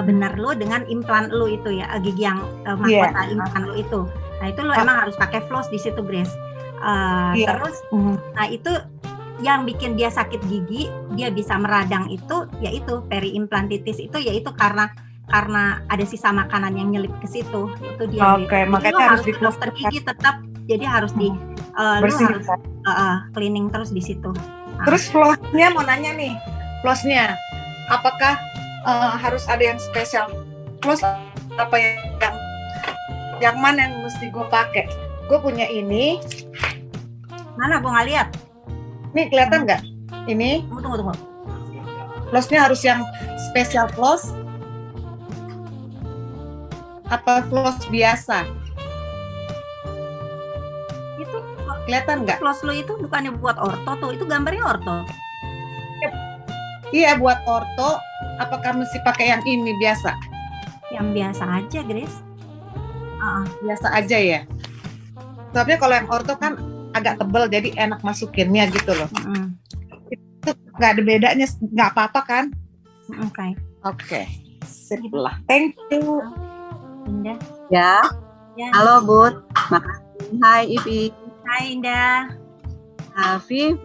benar lu dengan implan lu itu ya, gigi yang mahkota implan lu itu. Nah itu lu emang harus pakai floss di situ, Grace. Terus nah itu yang bikin dia sakit gigi, dia bisa meradang itu yaitu periimplantitis, itu yaitu karena ada sisa makanan yang nyelip ke situ. Itu dia. Makanya harus di dokter gigi tetap, jadi harus lu harus cleaning terus di situ. Terus flossnya mau nanya nih, flossnya apakah harus ada yang spesial? Floss apa yang mana yang mesti gue pakai? Gue punya ini. Mana gue nggak lihat? Nih kelihatan nggak? Ini. Tunggu. Flossnya harus yang special floss apa floss biasa? Itu kelihatan nggak? Floss lu itu bukannya buat orto tuh, itu gambarnya orto. Iya, buat orto. Apakah mesti pakai yang ini biasa? Yang biasa aja, Grace. Biasa aja ya. Soalnya kalau yang orto kan agak tebel, jadi enak masukinnya gitu loh. Itu nggak ada bedanya, nggak apa-apa kan? Oke. Sip lah. Thank you. Indah. Ya. Halo Bud. Makasih. Hai Ivi. Hai Indah. Vi,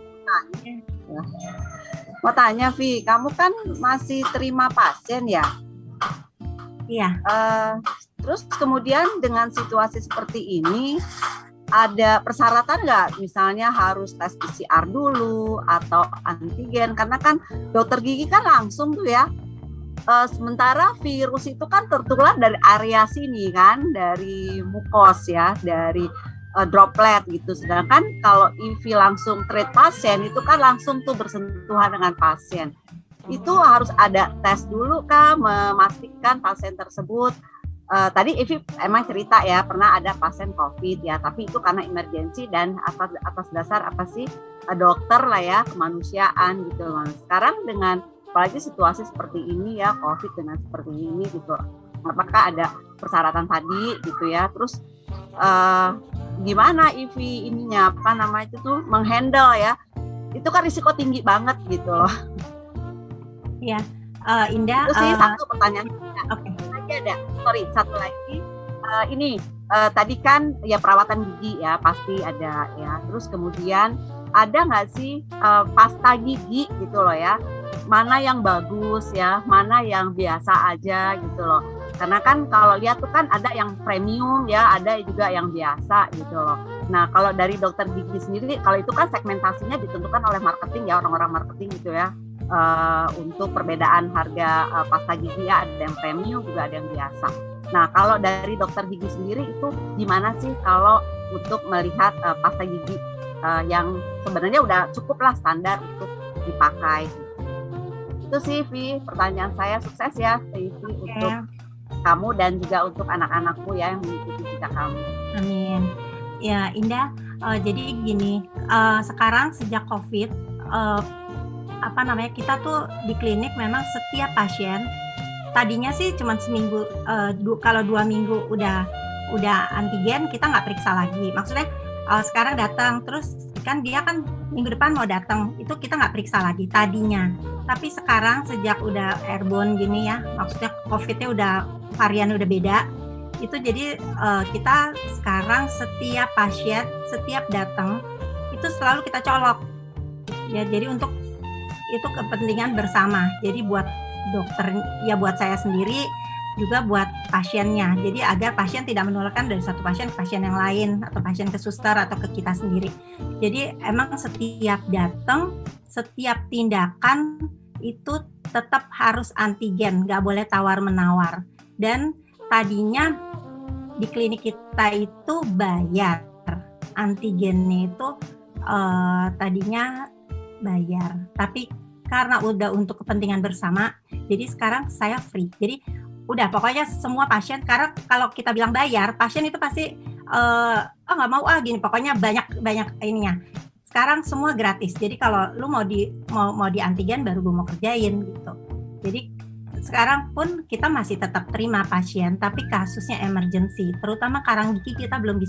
mau tanya Vi, kamu kan masih terima pasien ya? Iya. Terus kemudian dengan situasi seperti ini, ada persyaratan nggak? Misalnya harus tes PCR dulu atau antigen? Karena kan dokter gigi kan langsung tuh ya. Sementara virus itu kan tertular dari area sini kan, dari mukos ya, dari droplet gitu. Sedangkan kalau IV langsung treat pasien itu kan langsung tuh bersentuhan dengan pasien. Itu harus ada tes dulu kah, memastikan pasien tersebut. Tadi Ivi emang cerita ya pernah ada pasien COVID ya, tapi itu karena emergensi dan atas dasar apa sih dokter lah ya, kemanusiaan gitu loh. Sekarang dengan apalagi situasi seperti ini ya, COVID dengan seperti ini gitu, apakah ada persyaratan tadi gitu ya? Terus gimana Ivi ininya apa namanya itu tuh menghandle ya? Itu kan risiko tinggi banget gitu loh. Iya, Indah. Itu sih satu pertanyaan. Oke. Ada, sorry, satu lagi. Ini tadi kan ya perawatan gigi ya pasti ada ya. Terus kemudian ada nggak sih pasta gigi gitu loh ya? Mana yang bagus ya? Mana yang biasa aja gitu loh? Karena kan kalau lihat tuh kan ada yang premium ya, ada juga yang biasa gitu loh. Nah kalau dari dokter gigi sendiri, kalau itu kan segmentasinya ditentukan oleh marketing ya, orang-orang marketing gitu ya. Untuk perbedaan harga pasta gigi ya, ada yang premium juga ada yang biasa. Nah kalau dari dokter gigi sendiri itu gimana sih kalau untuk melihat pasta gigi yang sebenarnya udah cukup lah standar untuk dipakai? Itu sih Vi, pertanyaan saya. Sukses ya Vi untuk kamu dan juga untuk anak-anakku ya yang mengikuti jejak kamu. Amin. Ya Indah, jadi gini, sekarang sejak COVID kita tuh di klinik memang setiap pasien tadinya sih cuma seminggu, kalau 2 minggu udah antigen kita nggak periksa lagi. Maksudnya sekarang datang terus kan dia kan minggu depan mau datang, itu kita nggak periksa lagi tadinya. Tapi sekarang sejak udah airborne gini ya, maksudnya COVID-nya udah varian udah beda, itu jadi kita sekarang setiap pasien setiap datang itu selalu kita colok ya, jadi untuk itu kepentingan bersama. Jadi buat dokter ya, buat saya sendiri juga buat pasiennya. Jadi agar pasien tidak menularkan dari satu pasien ke pasien yang lain atau pasien ke suster atau ke kita sendiri. Jadi emang setiap datang, setiap tindakan itu tetap harus antigen, nggak boleh tawar-menawar. Dan tadinya di klinik kita itu bayar, antigennya itu tadinya bayar, tapi karena udah untuk kepentingan bersama, jadi sekarang saya free. Jadi udah pokoknya semua pasien, karena kalau kita bilang bayar, pasien itu pasti nggak mau gini, pokoknya banyak ininya. Sekarang semua gratis. Jadi kalau lu mau di antigen baru gue mau kerjain gitu. Jadi sekarang pun kita masih tetap terima pasien, tapi kasusnya emergency, terutama karang gigi kita belum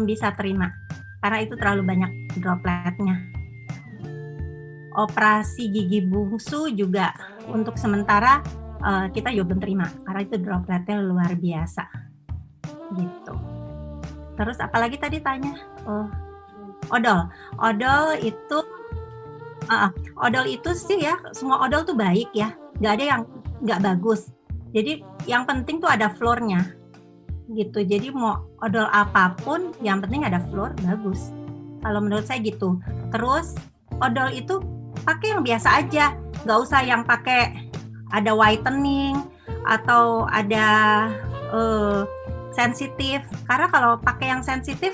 bisa terima karena itu terlalu banyak dropletnya. Operasi gigi bungsu juga untuk sementara kita juga belum terima karena itu dropletnya luar biasa gitu. Terus apalagi tadi tanya? Odol itu sih ya, semua odol tuh baik ya, nggak ada yang nggak bagus. Jadi yang penting tuh ada floor-nya gitu. Jadi mau odol apapun yang penting ada floor, bagus kalau menurut saya gitu. Terus odol itu pakai yang biasa aja, nggak usah yang pakai ada whitening atau ada sensitif, karena kalau pakai yang sensitif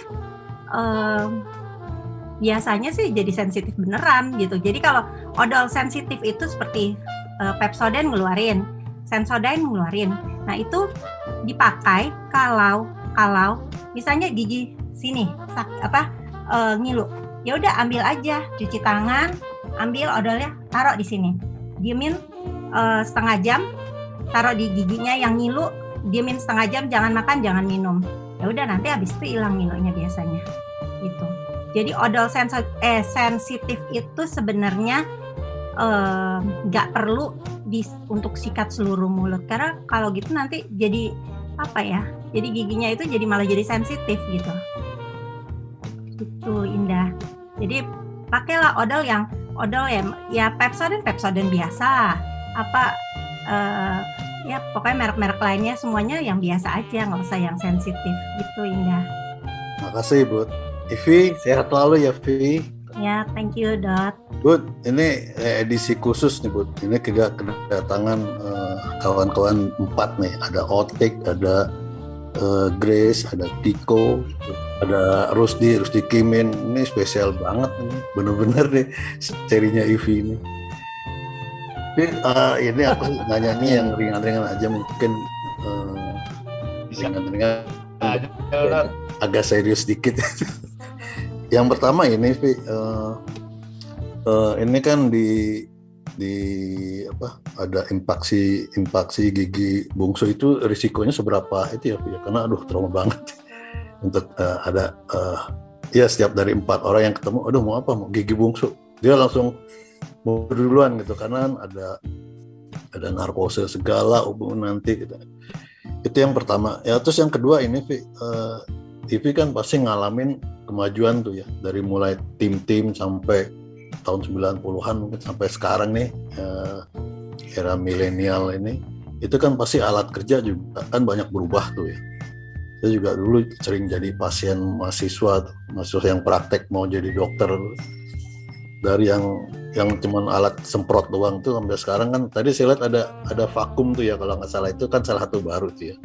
biasanya sih jadi sensitif beneran gitu. Jadi kalau odol sensitif itu seperti Pepsodent ngeluarin, Sensodyne ngeluarin. Nah itu dipakai kalau misalnya gigi sini ngilu, ya udah ambil aja, cuci tangan, ambil odolnya, taruh di sini, diemin setengah jam, taruh di giginya yang ngilu, diemin setengah jam, jangan makan, jangan minum. Ya udah nanti habis itu hilang ngilunya biasanya. Gitu. Jadi odol sensitif itu sebenarnya nggak perlu untuk sikat seluruh mulut, karena kalau gitu nanti jadi jadi giginya itu jadi malah jadi sensitif gitu. Itu Indah. Jadi pakailah odol ya Pepsodent biasa, ya pokoknya merek-merek lainnya semuanya yang biasa aja, nggak usah yang sensitif gitu Indah. Makasih Bud. Ivi, sehat selalu ya Vi. Ya, thank you Dot. Bud, ini edisi khusus nih Bud. Ini kita kedatangan kawan-kawan 4 nih. Ada Otik, ada Grace, ada Tiko, ada Rusdi Kimin. Ini spesial banget nih. Bener-bener nih serinya Ivi ini. Tapi ini aku nanya nih yang ringan-ringan aja, mungkin ringan-ringan agak serius dikit. Yang pertama ini Vi, ini kan di ada impaksi gigi bungsu itu risikonya seberapa itu ya Vi? Karena trauma banget untuk ya setiap dari 4 orang yang ketemu, mau gigi bungsu, dia langsung mau duluan gitu, karena ada narkose segala nanti gitu. Itu yang pertama ya. Terus yang kedua ini Vi, Ivi kan pasti ngalamin kemajuan tuh ya, dari mulai tim sampai tahun 90-an mungkin sampai sekarang nih, era milenial ini, itu kan pasti alat kerja juga kan banyak berubah tuh ya. Saya juga dulu sering jadi pasien mahasiswa yang praktek mau jadi dokter, dari yang cuman alat semprot doang tuh sampai sekarang kan. Tadi saya lihat ada vakum tuh ya, kalau nggak salah itu kan salah satu baru tuh ya.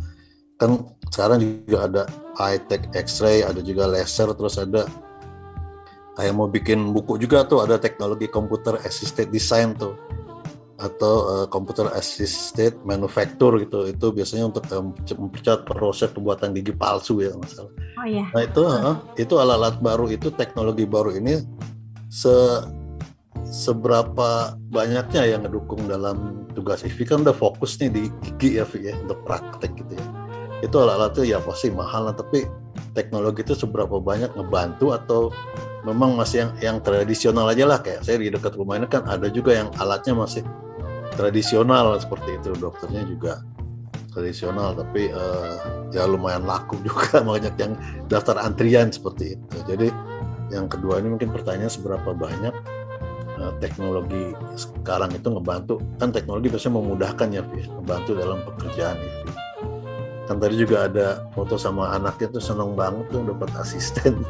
Kan sekarang juga ada high-tech X-ray, ada juga laser, terus ada kayak mau bikin buku juga tuh, ada teknologi computer assisted design tuh, atau computer assisted manufacture gitu. Itu biasanya untuk mempercepat proses pembuatan gigi palsu ya masalah. Oh iya. Nah itu alat-alat baru, itu teknologi baru ini seberapa banyaknya yang ngedukung dalam tugas Ivi? Kan udah fokus nih di gigi ya Vi ya, untuk praktek gitu ya. Itu alat-alat itu ya pasti mahal lah, tapi teknologi itu seberapa banyak ngebantu, atau memang masih yang tradisional aja lah? Kayak saya di dekat rumah ini kan ada juga yang alatnya masih tradisional seperti itu, dokternya juga tradisional, tapi ya lumayan laku juga, banyak yang daftar antrian seperti itu. Jadi yang kedua ini mungkin pertanyaan, seberapa banyak teknologi sekarang itu ngebantu, kan teknologi biasanya memudahkan ya, membantu dalam pekerjaan itu. Kan tadi juga ada foto sama anaknya tuh, seneng banget tuh dapat asisten.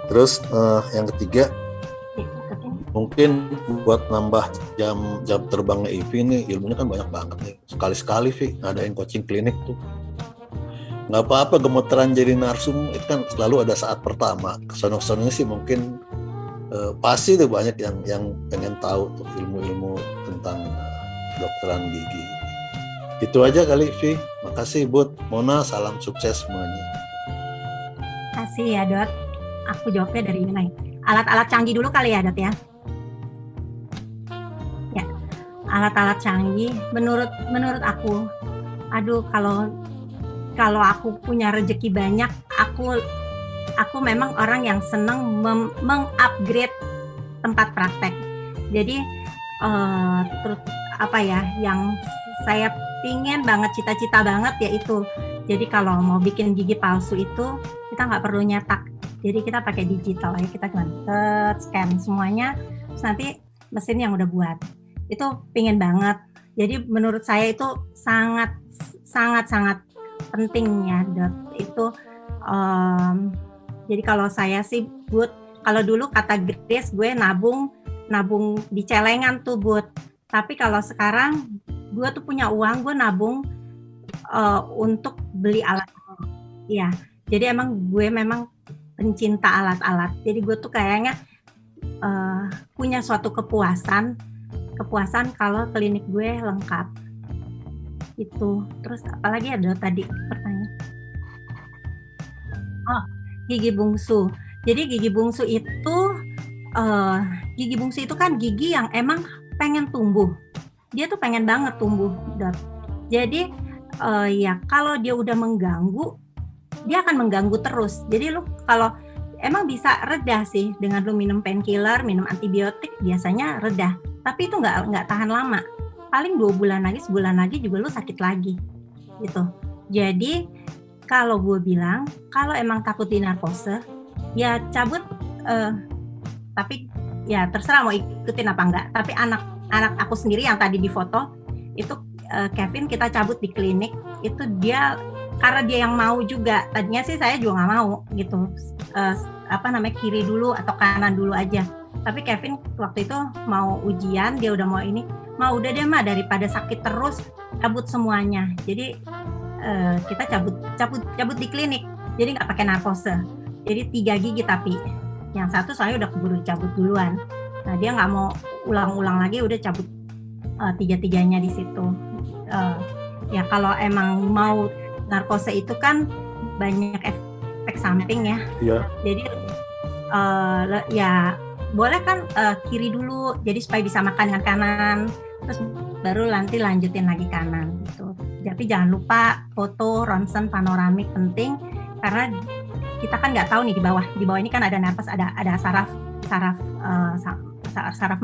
Terus yang ketiga, mungkin buat nambah jam terbangnya Ivi nih, ilmunya kan banyak banget nih. Sekali-sekali Vi ngadain coaching klinik tuh. Nggak apa-apa gemeteran jadi narsum, itu kan selalu ada saat pertama. Kesono-sononya sih mungkin pasti tuh banyak yang pengen tahu tuh ilmu-ilmu tentang kedokteran gigi. Itu aja kali Vi. Makasih Bud, Mona, salam sukses semuanya. Makasih ya Dot. Aku jawabnya dari ini. Alat-alat canggih dulu kali ya Dot ya. Ya, alat-alat canggih menurut aku, kalau aku punya rezeki banyak, aku memang orang yang seneng mengupgrade tempat praktek. Jadi terus yang saya pingin banget, cita-cita banget yaitu, jadi kalau mau bikin gigi palsu itu kita nggak perlu nyetak, jadi kita pakai digital ya, kita scan semuanya, terus nanti mesin yang udah buat. Itu pingin banget. Jadi menurut saya itu sangat penting ya Dot. Itu jadi kalau saya sih Bud, kalau dulu kata Grace, gue nabung di celengan tuh Bud. Tapi kalau sekarang gue tuh punya uang, gue nabung untuk beli alat. Iya, jadi gue memang pencinta alat-alat. Jadi gue tuh kayaknya punya suatu kepuasan kalau klinik gue lengkap. Itu. Terus apalagi ada tadi pertanyaan. Oh, gigi bungsu. Jadi gigi bungsu itu kan gigi yang emang pengen tumbuh. Dia tuh pengen banget tumbuh, Dok. Jadi ya kalau dia udah mengganggu, dia akan mengganggu terus. Jadi lu kalau emang bisa reda sih dengan lu minum painkiller, minum antibiotik biasanya reda. Tapi itu nggak tahan lama. Paling 2 bulan lagi, sebulan lagi juga lu sakit lagi, gitu. Jadi kalau gue bilang, kalau emang takut dinarkose, ya cabut. Tapi ya terserah mau ikutin apa enggak. Tapi anak aku sendiri yang tadi di foto itu Kevin kita cabut di klinik, itu dia karena dia yang mau juga. Tadinya sih saya juga nggak mau gitu, kiri dulu atau kanan dulu aja. Tapi Kevin waktu itu mau ujian, dia udah mau udah deh mah, daripada sakit terus cabut semuanya. Jadi kita cabut di klinik, jadi nggak pakai narkose. Jadi 3 gigi, tapi yang satu soalnya udah keburu cabut duluan. Nah dia nggak mau ulang-ulang lagi, udah cabut 3-3-nya di situ. Ya kalau emang mau narkose itu kan banyak efek samping ya. Iya. Jadi ya boleh kan kiri dulu, jadi supaya bisa makan dengan kanan, terus baru nanti lanjutin lagi kanan gitu. Tapi jangan lupa foto ronsen panoramik penting, karena kita kan nggak tahu nih di bawah ini kan ada napas, ada saraf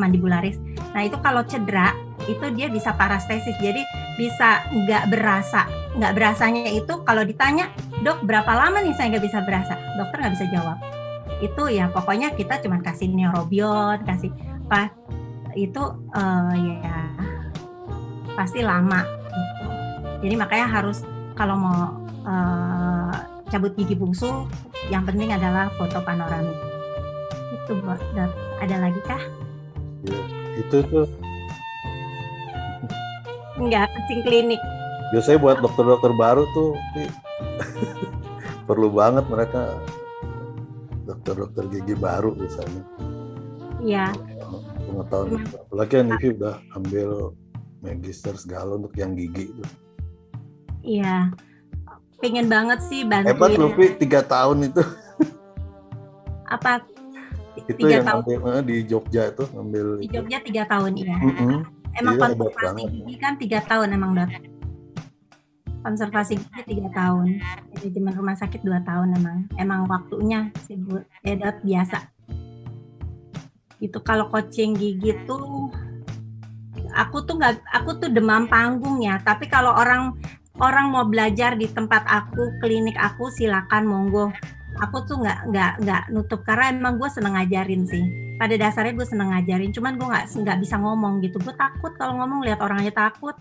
mandibularis. Nah itu kalau cedera itu dia bisa parastesis, jadi bisa nggak berasanya itu kalau ditanya, dok berapa lama nih saya nggak bisa berasa, dokter nggak bisa jawab. Itu ya pokoknya kita cuma kasih neurobion, kasih apa itu ya pasti lama gitu. Jadi makanya harus kalau mau cabut gigi bungsu, yang penting adalah foto panoramik. Itu ada lagi kah? Ya, itu tuh. Enggak, kucing klinik. Biasanya buat dokter-dokter baru tuh perlu banget mereka dokter-dokter gigi baru biasanya. Iya. Pengetahuan. Apalagi yang Nivi udah ambil magister segala untuk yang gigi itu. Iya. Pengen banget sih bantuin. Hebat loh, 3 tahun itu. Apa? Itu yang ambil di Jogja itu ngambil. Di Jogja 3 tahun iya. Emang konservasi gigi kan 3 tahun emang dok. Konservasi gigi 3 tahun. Manajemen rumah sakit 2 tahun emang waktunya sih Bu. Dok biasa. Itu kalau coaching gigi tuh aku tuh demam panggung ya. Tapi kalau orang mau belajar di tempat aku, klinik aku, silakan monggo. Aku tuh nggak nutup karena emang gue seneng ngajarin sih. Pada dasarnya gue seneng ngajarin, cuman gue nggak bisa ngomong gitu. Gue takut kalau ngomong, lihat orang aja takut.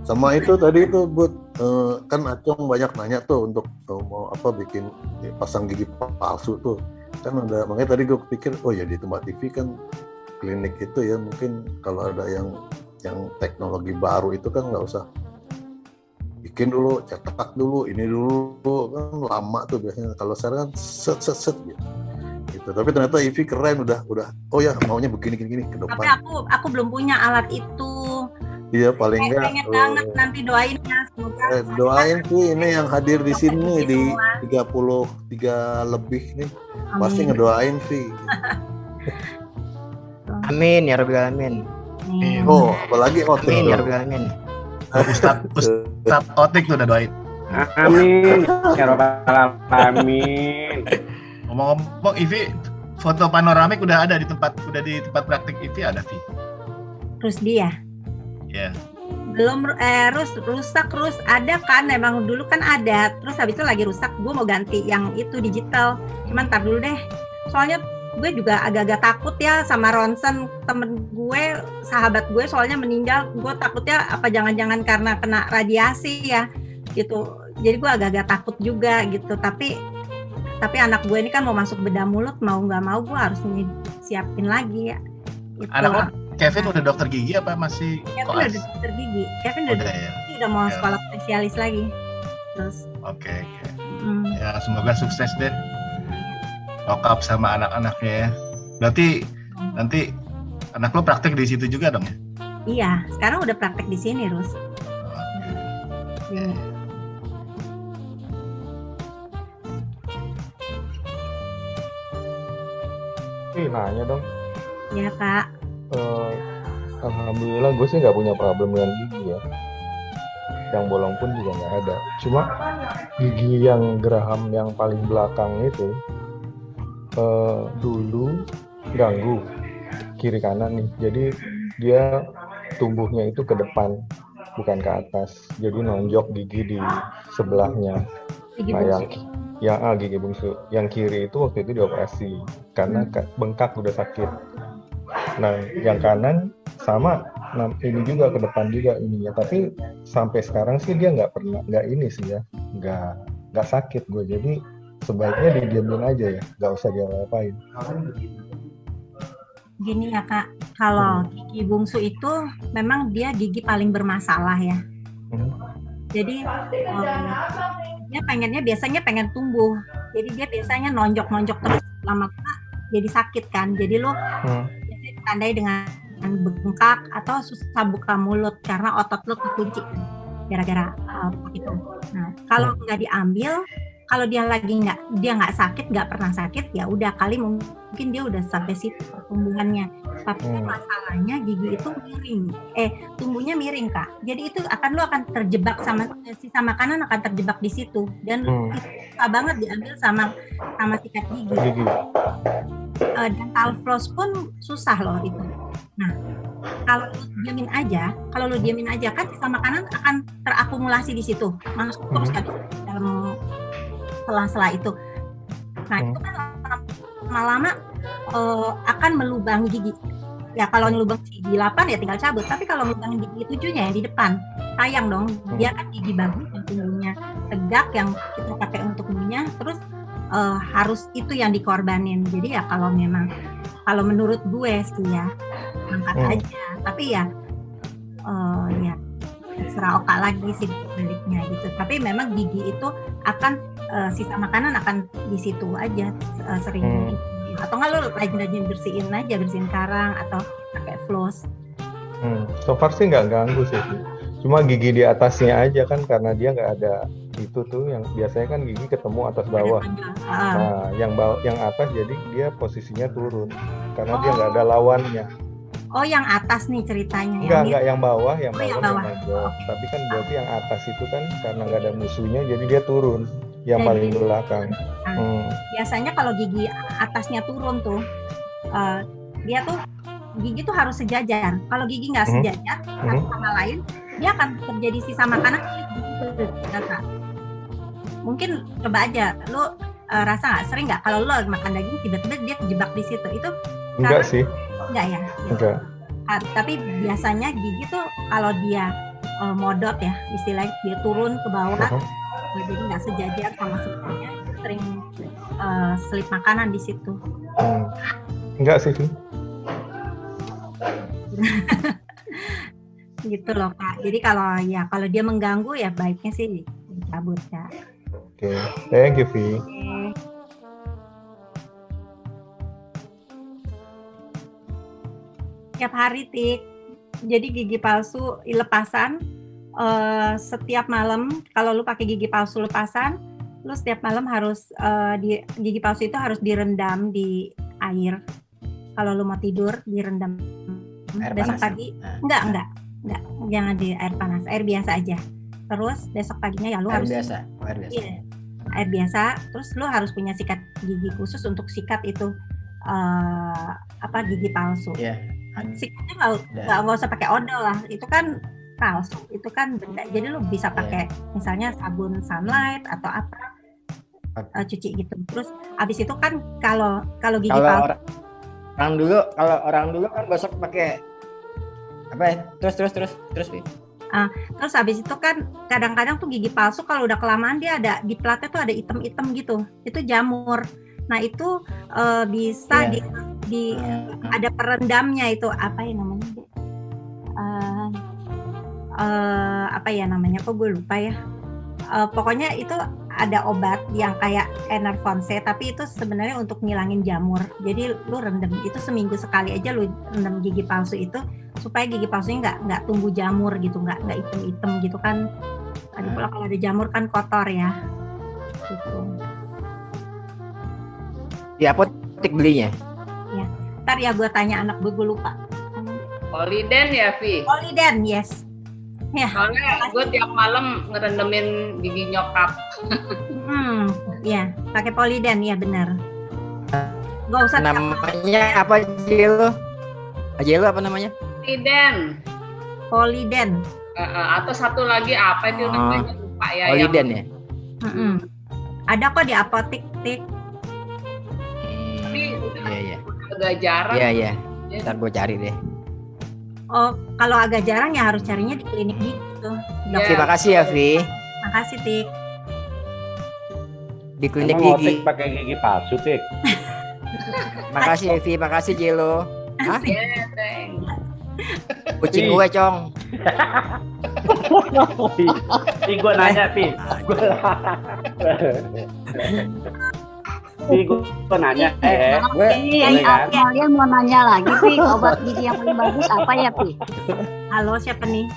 Sama itu tadi itu Bud, kan Acong banyak nanya tuh untuk mau apa bikin pasang gigi palsu tuh. Kan ada, makanya tadi gue pikir oh ya di tempat TV kan klinik itu ya mungkin kalau ada yang teknologi baru itu kan nggak usah bikin dulu, cetak dulu, ini dulu kan lama tuh biasanya. Kalau sekarang kan set gitu. Tapi ternyata Ivy keren udah oh ya maunya begini ke depan. Tapi aku belum punya alat itu. Iya paling enggak. Pengen banget nanti doain ya semoga. Doain sih ini yang hadir di sini di 33 lebih nih. Amin. Pasti ngedoain sih. Amin ya Rabbil Alamin. Oh apalagi Otik. Amin ya Rabbil Alamin. Ustadz Otik tuh udah doain. Amin ya Rabbal Alamin. Ngomong-ngomong, Ivi, foto panoramik udah ada di tempat praktik Ivi ada sih. Terus dia? Ya. Belum rusak ada kan, emang dulu kan ada. Terus habis itu lagi rusak, gue mau ganti yang itu digital. Cuman ntar dulu deh. Soalnya gue juga agak-agak takut ya sama ronsen temen gue, sahabat gue soalnya meninggal. Gue takutnya apa jangan-jangan karena kena radiasi ya gitu. Jadi gue agak-agak takut juga gitu. Tapi anak gue ini kan mau masuk bedah mulut, mau nggak mau gue harus siapin lagi ya. Gitu. Anak Kevin udah dokter gigi apa masih? Kevin udah dokter gigi. Kevin udah mau sekolah spesialis lagi. Terus. Oke. Ya semoga sukses deh. lockup sama anak-anaknya ya. Berarti nanti anak lo praktek di situ juga dong ya? Iya, sekarang udah praktek di sini, Rus. Nanya dong. Ya, Kak. Alhamdulillah gue sih nggak punya problem dengan gigi ya. Yang bolong pun juga nggak ada. Cuma gigi yang geraham yang paling belakang itu dulu ganggu kiri kanan nih. Jadi dia tumbuhnya itu ke depan bukan ke atas. Jadi nonjok gigi di sebelahnya. Gigi bungsu. Yang kiri itu waktu itu dioperasi karena bengkak udah sakit. Nah, yang kanan sama, ini juga ke depan juga ininya. Tapi sampai sekarang sih dia nggak ini sih ya, nggak sakit gue. Jadi sebaiknya didiamin aja ya, nggak usah dia ngapain. Gini ya Kak, kalau gigi bungsu itu memang dia gigi paling bermasalah ya. Jadi dia biasanya pengen tumbuh. Jadi dia biasanya nonjok terus lama-lama jadi sakit kan. Jadi lo tandai dengan bengkak atau susah buka mulut karena otot lo kekunci gara-gara itu. Nah, kalau nggak diambil, kalau dia nggak sakit, nggak pernah sakit, ya udah kali mungkin dia udah sampai situ pertumbuhannya. Tapi masalahnya gigi itu miring, tumbuhnya miring Kak. Jadi itu lo akan terjebak sama sisa makanan akan terjebak di situ dan itu susah banget diambil sama sikat gigi. Dental floss pun susah loh itu. Nah, kalau lo diamin aja kan sisa makanan akan terakumulasi di situ, masuk terus kan dalam sela-sela itu. Nah, itu kan lama-lama akan melubangi gigi. Ya kalau ngelubang gigi 8 ya tinggal cabut, tapi kalau ngelubang gigi 7-nya yang di depan, sayang dong. Dia kan gigi bagus yang tumbuhnya tegak yang kita pakai untuk minyak, terus harus itu yang dikorbanin. Jadi ya kalau menurut gue sih ya angkat aja. Tapi ya ya terserah Oka lagi sih baliknya gitu. Tapi memang gigi itu akan sisa makanan akan di situ aja sering. Atau nggak lo rajin-rajin bersihin karang atau pakai floss. So far sih nggak ganggu sih. Cuma gigi di atasnya aja kan karena dia nggak ada itu tuh yang biasanya kan gigi ketemu atas bawah. Nah, yang atas jadi dia posisinya turun karena dia nggak ada lawannya. Oh, yang atas nih ceritanya. Enggak yang bawah, yang bawah. Tapi kan berarti yang atas itu kan karena nggak ada musuhnya jadi dia turun. Yang paling belakang. Biasanya kalau gigi atasnya turun tuh, dia tuh gigi tuh harus sejajar. Kalau gigi nggak sejajar satu sama lain, dia akan terjadi sisa makanan. Mungkin coba aja, lo rasa nggak sering nggak kalau lo makan daging tiba-tiba dia kejebak di situ itu? Enggak sih. Enggak ya. Enggak. Tapi biasanya gigi tuh kalau dia modot ya, istilahnya dia turun ke bawah. Jadi nggak sejajar sama semuanya, sering selip makanan di situ. Enggak sih. Gitu loh Kak. Jadi kalau dia mengganggu ya baiknya sih dicabut ya. Oke, thank you Vi. Tiap hari Tik. Jadi gigi palsu lepasan. Setiap malam kalau lu pakai gigi palsu lepasan, lu setiap malam harus gigi palsu itu harus direndam di air. Kalau lu mau tidur direndam. Besok pagi enggak, jangan di air panas, air biasa aja. Terus besok paginya ya lu air harus biasa. Iya, air biasa. Terus lu harus punya sikat gigi khusus untuk sikat itu gigi palsu. Yeah. Sikatnya nggak usah pakai odol lah, itu kan palsu, itu kan benda. Jadi lu bisa pakai misalnya sabun sunlight atau apa, cuci gitu. Terus abis itu kan kalau gigi palsu orang dulu kan gosok pakai apa ya? Terus terus abis itu kan kadang-kadang tuh gigi palsu kalau udah kelamaan dia ada di platnya tuh ada item-item gitu, itu jamur. Nah itu bisa ada perendamnya, itu apa ya namanya? Kok gue lupa ya. Pokoknya itu ada obat yang kayak Enervonse, tapi itu sebenarnya untuk ngilangin jamur. Jadi lu rendam itu seminggu sekali aja, lu rendam gigi palsu itu supaya gigi palsunya nggak tumbuh jamur gitu, nggak item-item gitu kan. Ada pula kalau ada jamur kan kotor ya. Gitu. Di apotek belinya. Ya. Ntar ya gue tanya anak gue lupa. Poliden ya, Vi? Poliden, yes. Ya. Soalnya gue tiap malam ngerendemin gigi nyokap. Ya, pakai Poliden ya benar. Gak usah. Namanya apa Jelo? Jelo apa namanya? Poliden. Atau satu lagi apa itu namanya lupa ya? Poliden ya. Ada kok di apotek, Tik. Tapi Iya. agak jarang. Iya. Ntar gue cari deh. Oh, kalau agak jarang ya harus carinya di klinik gitu. Terima kasih ya, Vi. Makasih, Tik. Di klinik Emang gigi. Otik pakai gigi palsu, Tik. Makasih Evi, makasih Jelo. Hah? Yeah, thanks. Kucing gue, Cong. Gue nanya, Pi. Gue nanya, Kalian mau nanya lagi, Pi, obat gigi yang paling bagus apa ya, Pi? Halo, siapa nih?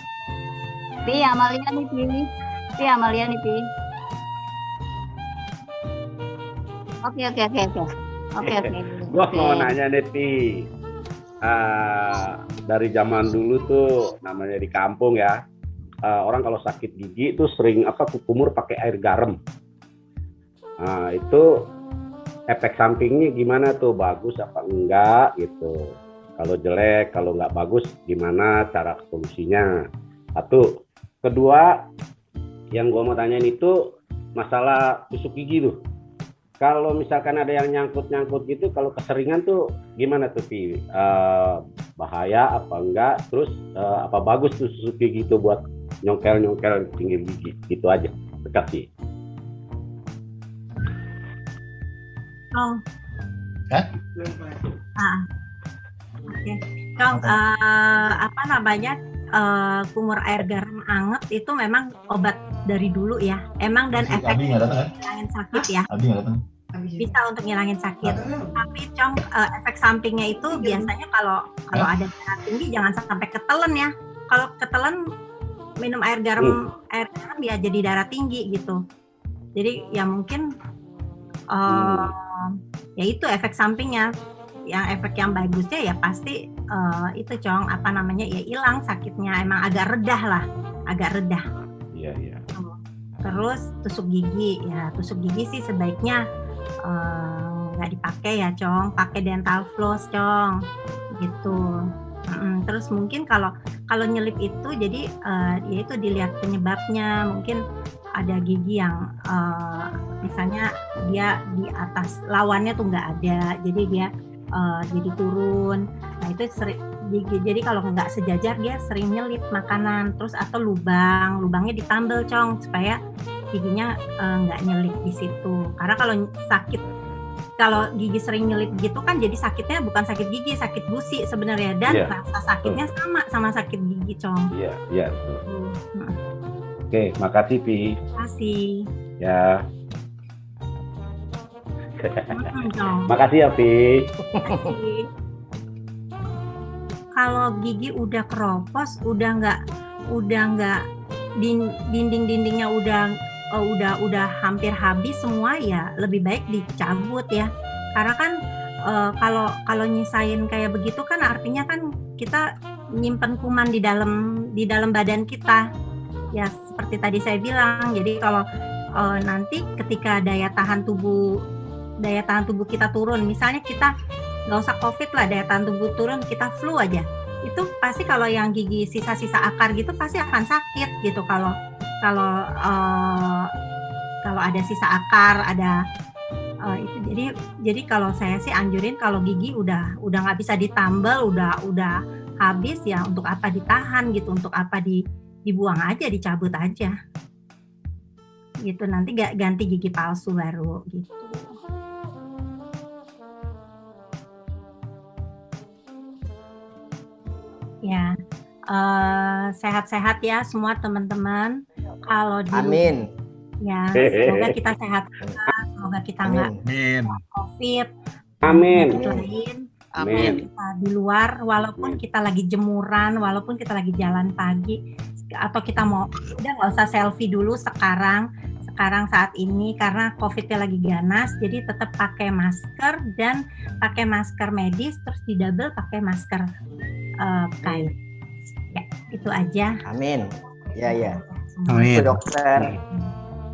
Pi, Amalia nih, Pi. Amalia nih, Pi. Oke. Gue mau nanya nih, Pi. Dari zaman dulu tuh namanya di kampung ya, orang kalau sakit gigi itu sering kumur pakai air garam. Nah, itu efek sampingnya gimana tuh, bagus apa enggak gitu? Kalau jelek, kalau nggak bagus gimana cara solusinya? Satu. Kedua, yang gue mau tanyain itu masalah tusuk gigi tuh. Kalau misalkan ada yang nyangkut gitu, kalau keseringan tuh gimana tuh, Pi? Bahaya apa enggak? Terus apa bagus tuh tusuk gigi itu buat nyongkel pinggir gigi? Gitu aja. Terima kasih. Oh. Hah? Oke. Cong, apa namanya? Kumur air garam anget itu memang obat dari dulu ya. Emang dan efeknya ngilangin sakit ya. Bisa untuk ngilangin sakit. Tapi Cong, efek sampingnya itu biasanya kalau ada darah tinggi jangan sampai ketelen ya. Kalau ketelen minum air garam ya jadi darah tinggi gitu. Jadi ya mungkin ya itu efek sampingnya. Yang efek yang bagusnya ya pasti itu Cong, apa namanya, ya hilang sakitnya, emang agak redah. Iya. Terus tusuk gigi sih sebaiknya nggak dipakai ya Cong, pakai dental floss Cong gitu. Terus mungkin kalau nyelip itu jadi ya itu dilihat penyebabnya, mungkin ada gigi yang misalnya dia di atas lawannya tuh nggak ada, jadi dia jadi turun. Nah itu sering jadi kalau nggak sejajar dia sering nyelip makanan, terus atau lubangnya ditambal Cong supaya giginya nggak nyelip di situ. Karena kalau gigi sering nyelip gitu kan jadi sakitnya bukan sakit gigi, sakit gusi sebenarnya, dan rasa sakitnya sama sakit gigi Cong. Iya. Oke, makasih Pi. Makasih. Ya. Makasih ya, Pi. Kalau gigi udah keropos, udah nggak dinding-dindingnya udah hampir habis semua, ya lebih baik dicabut ya. Karena kan kalau nyisain kayak begitu kan artinya kan kita nyimpen kuman di dalam badan kita. Ya seperti tadi saya bilang, jadi kalau nanti ketika daya tahan tubuh kita turun, misalnya kita nggak usah COVID lah, daya tahan tubuh turun, kita flu aja, itu pasti kalau yang gigi sisa-sisa akar gitu pasti akan sakit gitu. Kalau ada sisa akar, ada itu jadi kalau saya sih anjurin kalau gigi udah nggak bisa ditambal, udah habis ya, untuk apa ditahan gitu, untuk apa dibuang aja, dicabut aja gitu, nanti ganti gigi palsu baru gitu. Ya, sehat-sehat ya semua teman-teman. Kalau di Amin. Ya, semoga kita sehat semua, semoga kita nggak Amin. COVID, Amin. penyakit lain. Amin. Kita di luar, walaupun kita lagi jemuran, walaupun kita lagi jalan pagi, atau kita mau udah nggak usah selfie dulu sekarang saat ini karena COVID-nya lagi ganas, jadi tetap pakai masker dan pakai masker medis, terus di double pakai masker kain. Ya, itu aja. Amin. Ya, ya. Amin. Bu dokter.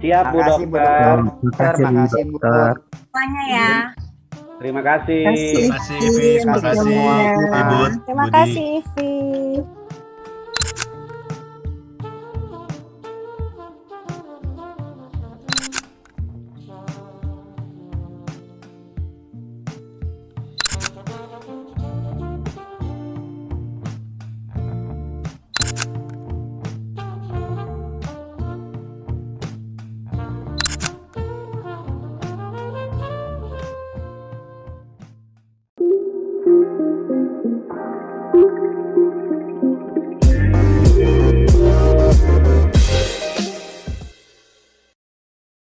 Siap Bu Makasih, Bu Dokter. dokter. Makasih Bu dokter. Semuanya ya. Terima kasih. Terima kasih, Ivi. Terima kasih, Ibu. Terima Budi. kasih Ivi.